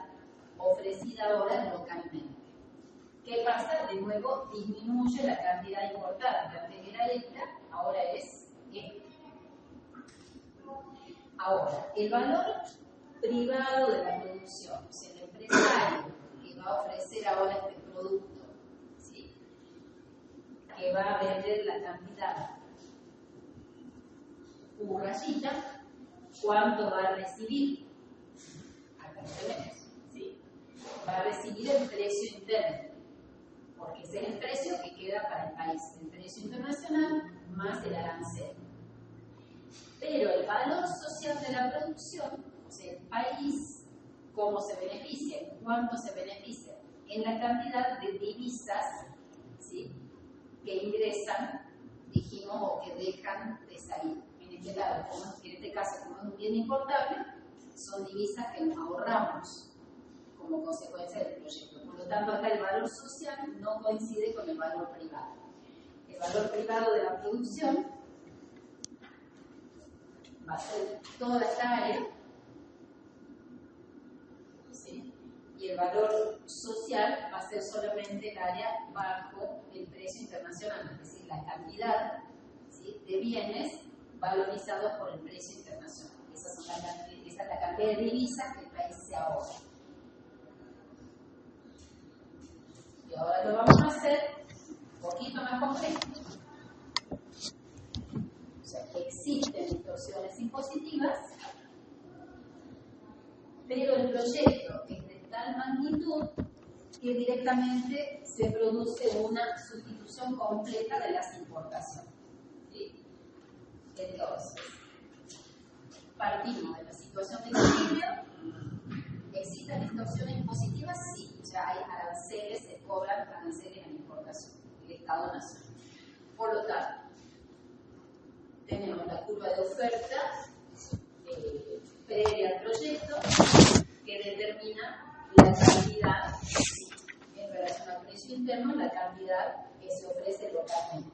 ofrecida ahora localmente. ¿Qué pasa? De nuevo disminuye la cantidad importada, que antes era esta, ahora es esta. Ahora, el valor privado de la producción, o sea, el empresario que va a ofrecer ahora este producto, ¿sí?, que va a vender la cantidad U rayita, ¿cuánto va a recibir? Acá tenemos, ¿sí? Va a recibir el precio interno, porque ese es el precio que queda para el país, el precio internacional más el arancel. Pero el valor social de la producción, o sea, el país, ¿cómo se beneficia? ¿Cuánto se beneficia? En la cantidad de divisas, ¿sí?, que ingresan, dijimos, o que dejan de salir. En este lado, en este caso, como es un bien importable, son divisas que nos ahorramos como consecuencia del proyecto. Por lo tanto, acá el valor social no coincide con el valor privado. El valor privado de la producción va a ser toda esta área, ¿sí?, y el valor social va a ser solamente el área bajo el precio internacional, es decir, la cantidad, ¿sí?, de bienes valorizados por el precio internacional. Esa es la cantidad de divisas que el país se ahorra. Y ahora lo vamos a hacer un poquito más complejo. O sea, que existen distorsiones impositivas, pero el proyecto es de tal magnitud que directamente se produce una sustitución completa de las importaciones. ¿Sí? Entonces, partimos de la situación de equilibrio. ¿Existen distorsiones positivas? Sí, ya hay aranceles, se cobran aranceles a la importación del Estado Nacional. Por lo tanto, tenemos la curva de oferta previa al proyecto que determina la cantidad, en relación al precio interno, la cantidad que se ofrece localmente.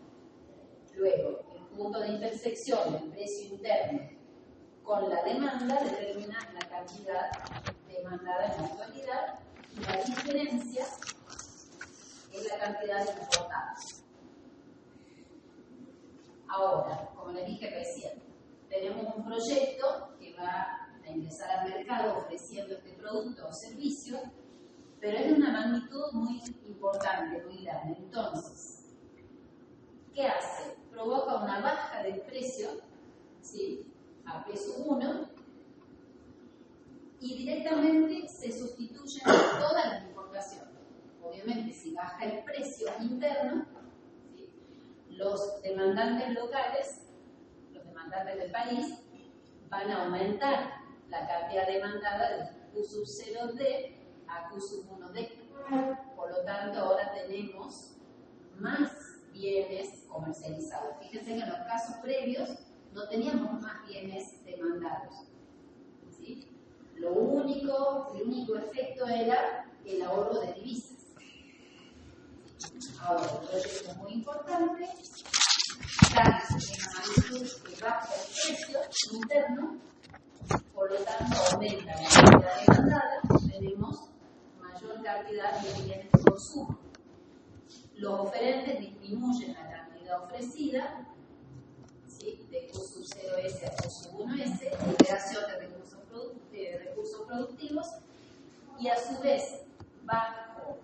Luego, el punto de intersección del precio interno con la demanda determina la cantidad demandada en la actualidad y la diferencia es la cantidad importada. Ahora, como les dije recién, tenemos un proyecto que va a ingresar al mercado ofreciendo este producto o servicio pero es de una magnitud muy importante, muy grande. Entonces, ¿qué hace? Provoca una baja del precio, ¿sí?, a peso 1, y directamente se sustituyen todas las importaciones. Obviamente, si baja el precio interno, ¿sí?, los demandantes locales, los demandantes del país, van a aumentar la cantidad demandada de Q sub 0D a Q sub 1D. Por lo tanto, ahora tenemos más bienes comercializados. Fíjense que en los casos previos no teníamos más bienes demandados, ¿sí? El único efecto era el ahorro de divisas. Ahora, el proyecto es muy importante, tanto en la magnitud que baja el precio interno, por lo tanto aumenta la cantidad demandada, tenemos mayor cantidad de bienes de consumo. Los oferentes disminuyen la cantidad ofrecida, ¿sí?, de Q sub 0S a Q sub 1S, liberación de recursos productivos, y a su vez, bajo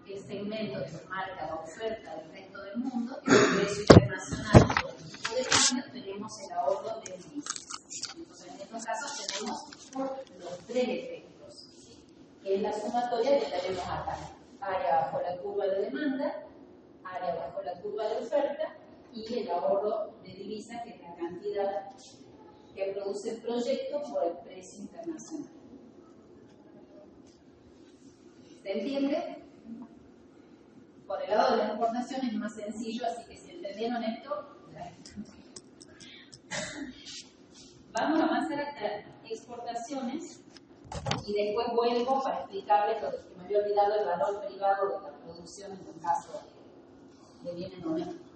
el segmento que marca la oferta del resto del mundo, que es el precio internacional por el tipo de cambio, tenemos el ahorro de divisas. Entonces, en estos casos tenemos los tres efectos, ¿sí?, que es la sumatoria que tenemos acá: área bajo la curva de demanda, área bajo la curva de oferta, y el ahorro de divisas, que es la cantidad que produce el proyecto por el precio internacional. ¿Se entiende? Por el lado de las exportaciones es más sencillo, así que si entendieron esto, vamos a avanzar hasta exportaciones y después vuelvo para explicarles lo que me había olvidado, el valor privado de la producción en un caso de bienes domésticos.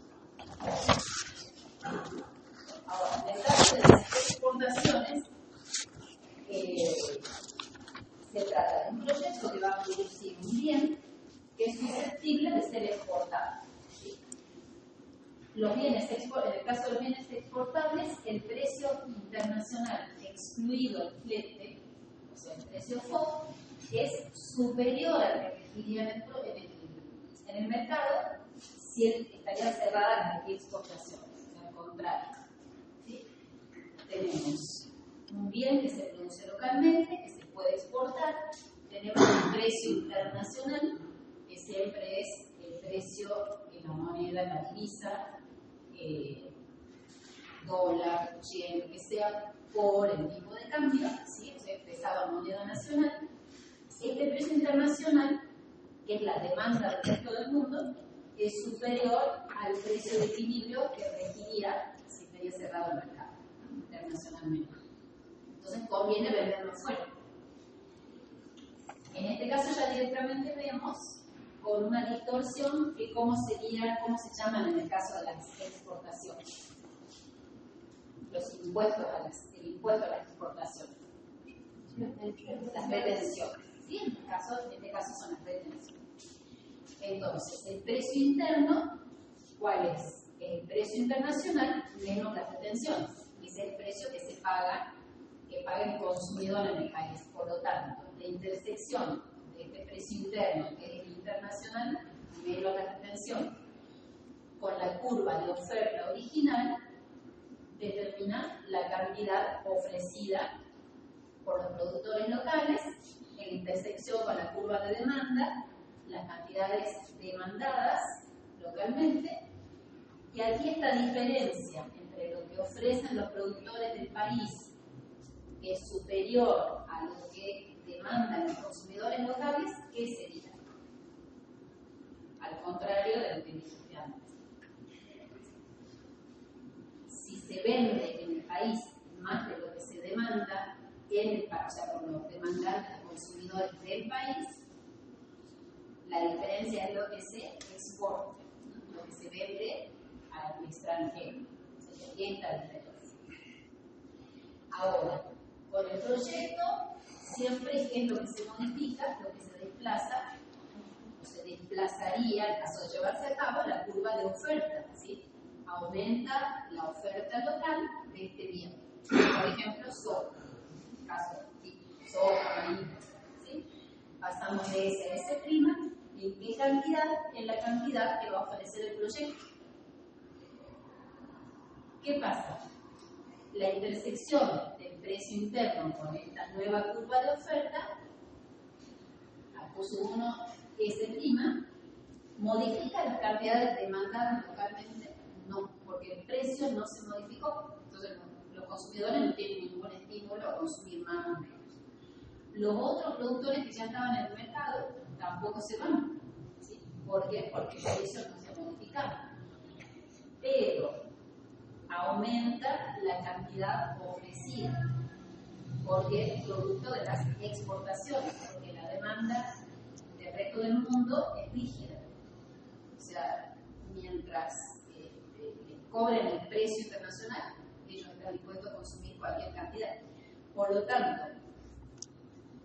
Ahora, en el caso de las exportaciones, se trata de un proyecto que va a producir un bien que es susceptible de ser exportado. ¿Sí? En el caso de los bienes exportables, el precio internacional excluido el flete, o sea, el precio FOB, es superior al que regiría en el mercado si estarían cerradas las exportaciones. Al contrario, ¿sí? Tenemos un bien que se produce localmente, que se puede exportar, tenemos un precio internacional, que siempre es el precio en la moneda, en la divisa, dólar, yen, lo que sea, por el tipo de cambio, ¿sí?, o sea, expresado en moneda nacional. Este precio internacional, que es la demanda del resto del mundo, es superior al precio de equilibrio que regiría si estaría cerrado el mercado internacionalmente. Entonces conviene venderlo fuera. En este caso ya directamente vemos con una distorsión que cómo se llaman en el caso de las exportaciones. Los impuestos el impuesto a las exportaciones. Las retenciones. ¿Sí? En este caso son las retenciones. Entonces, el precio interno, ¿cuál es? El precio internacional menos las retenciones. Es el precio que paga el consumidor en el país. Por lo tanto, la intersección de este precio interno, que es el internacional, menos la retención, con la curva de oferta original, determina la cantidad ofrecida por los productores locales, en intersección con la curva de demanda, las cantidades demandadas localmente, y aquí esta diferencia entre lo que ofrecen los productores del país, que es superior a lo que demandan los consumidores locales, ¿qué sería? Al contrario de lo que dije antes. Si se vende en el país más de lo que se demanda, o sea, por los demandantes, los consumidores del país, la diferencia es lo que se exporta, ¿no? Lo que se vende al extranjero. Aquí está la diferencia. Ahora, con el proyecto, siempre es lo que se modifica, lo que se desplaza, o se desplazaría, en caso de llevarse a cabo, la curva de oferta, ¿sí? Aumenta la oferta local de este bien. Por ejemplo, soja, caso, ¿sí? Soja, maíz, ¿sí? Pasan pasamos de S a S', ¿en qué cantidad? En la cantidad que va a ofrecer el proyecto. ¿Qué pasa? La intersección del precio interno con esta nueva curva de oferta, A+1 S', ¿modifica las cantidades demandadas localmente? No, porque el precio no se modificó. Entonces los consumidores no tienen ningún estímulo a consumir más o menos. Los otros productores que ya estaban en el mercado tampoco se van. ¿Sí? ¿Por qué? Porque el precio no se ha modificado. Pero aumenta la cantidad ofrecida, porque es producto de las exportaciones, porque la demanda del resto del mundo es rígida. O sea, mientras cobren el precio internacional, ellos están dispuestos a consumir cualquier cantidad. Por lo tanto,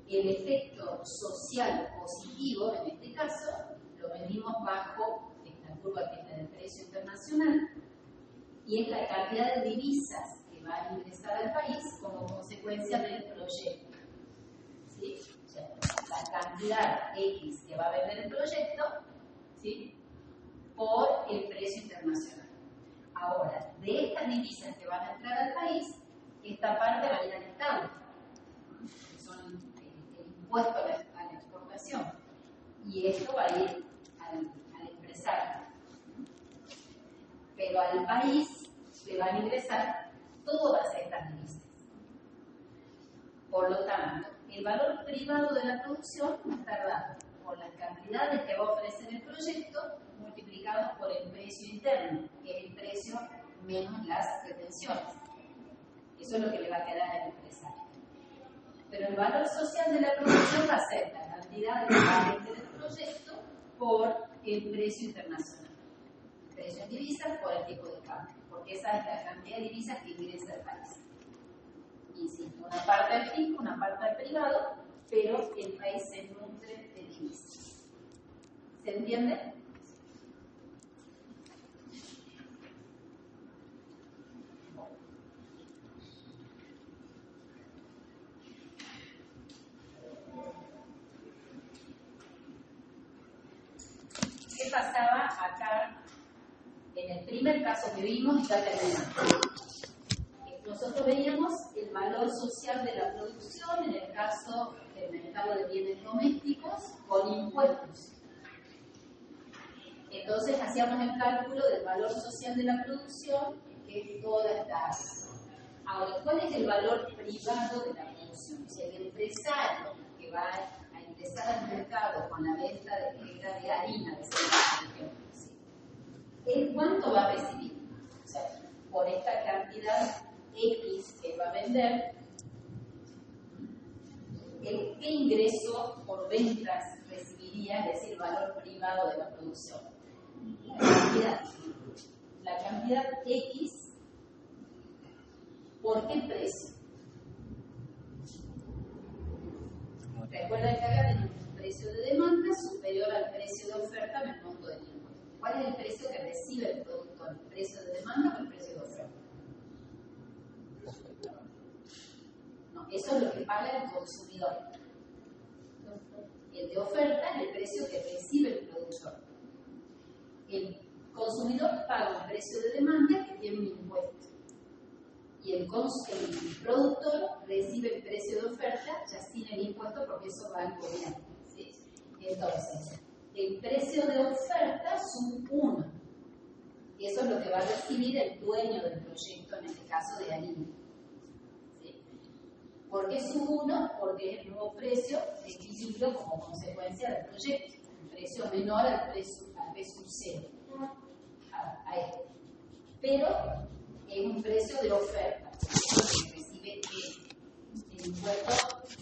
el efecto social positivo, en este caso, lo medimos bajo esta curva que es la del precio internacional, y es la cantidad de divisas que va a ingresar al país como consecuencia del proyecto. ¿Sí? O sea, la cantidad X que va a vender el proyecto, ¿sí?, por el precio internacional. Ahora, de estas divisas que van a entrar al país, esta parte va a ir al Estado, que son el impuesto a la exportación, y esto va a ir al empresario. Pero al país le van a ingresar todas estas divisas. Por lo tanto, el valor privado de la producción va a estar dado por las cantidades que va a ofrecer el proyecto multiplicados por el precio interno, que es el precio menos las retenciones. Eso es lo que le va a quedar al empresario. Pero el valor social de la producción va a ser la cantidad de vender el proyecto por el precio internacional. Precio en divisas por el tipo de cambio, porque esa es la cantidad de divisas que ingresa al país. Insisto, una parte al fisco, una parte al privado, pero el país se nutre de divisas. ¿Se entiende? ¿Qué pasaba acá? En el primer caso que vimos, ya terminamos. Nosotros veíamos el valor social de la producción en el caso del mercado de bienes domésticos con impuestos. Entonces hacíamos el cálculo del valor social de la producción, que es toda esta área. Ahora, ¿cuál es el valor privado de la producción? O sea, el empresario que va a ingresar al mercado con la venta de harina, de cerveza, por ejemplo, ¿sí? ¿El cuánto va a recibir? O sea, por esta cantidad X que va a vender, ¿qué ingreso por ventas recibiría, es decir, valor privado de la producción? La cantidad X, ¿por qué precio? Recuerden que acá tenemos un precio de demanda superior al precio de oferta en el monto del impuesto. ¿Cuál es el precio que recibe el productor? ¿El precio de demanda o el precio de oferta? No, eso es lo que paga el consumidor. El de oferta es el precio que recibe el productor. El consumidor paga un precio de demanda que tiene un impuesto. Y el productor recibe el precio de oferta ya sin el impuesto porque eso va al gobierno. ¿Sí? Entonces, el precio de oferta sub 1. Y eso es lo que va a recibir el dueño del proyecto, en este caso de harina. ¿Sí? ¿Por qué sub 1? Porque es el nuevo precio de equilibrio como consecuencia del proyecto. Un precio menor al P sub 0. A este. Pero es un precio de oferta, que recibe el impuesto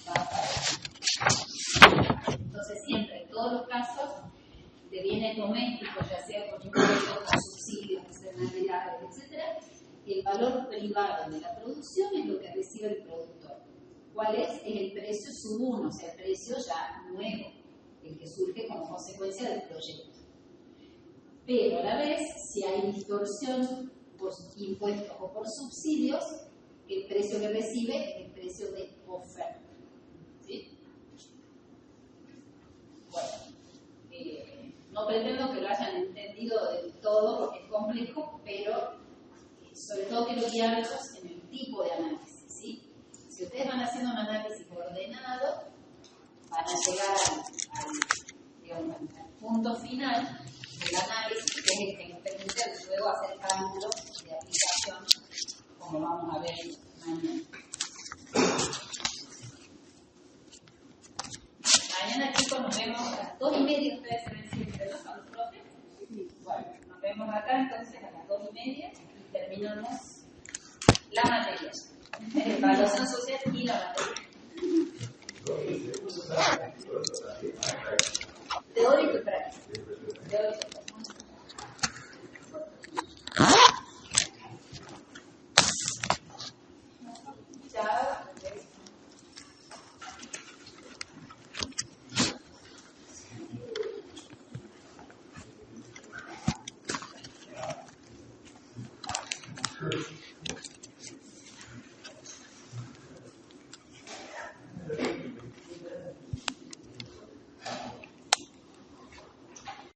va a pagar. Entonces siempre, en todos los casos de bienes domésticos, ya sea con impuestos, con subsidios, externalidades, etc., el valor privado de la producción es lo que recibe el productor. ¿Cuál es? Es el precio sub 1, o sea, el precio ya nuevo, el que surge como consecuencia del proyecto. Pero a la vez, si hay distorsión por impuestos o por subsidios, el precio que recibe es el precio de oferta. ¿Sí? No pretendo que lo hayan entendido del todo porque es complejo, pero sobre todo quiero guiarlos en el tipo de análisis, ¿sí? Si ustedes van haciendo un análisis ordenado, van a llegar digamos, al punto final del análisis, que es el que nos permite luego hacer cálculos de aplicación, como vamos a ver mañana. Mañana, chicos, nos vemos a las 2:30. Ustedes se ven siempre, ¿no? Con los profes. Bueno, nos vemos acá entonces a las 2:30 y terminamos la materia. Evaluación social y la materia. Teórico y práctico. Teórico y práctico. Chao.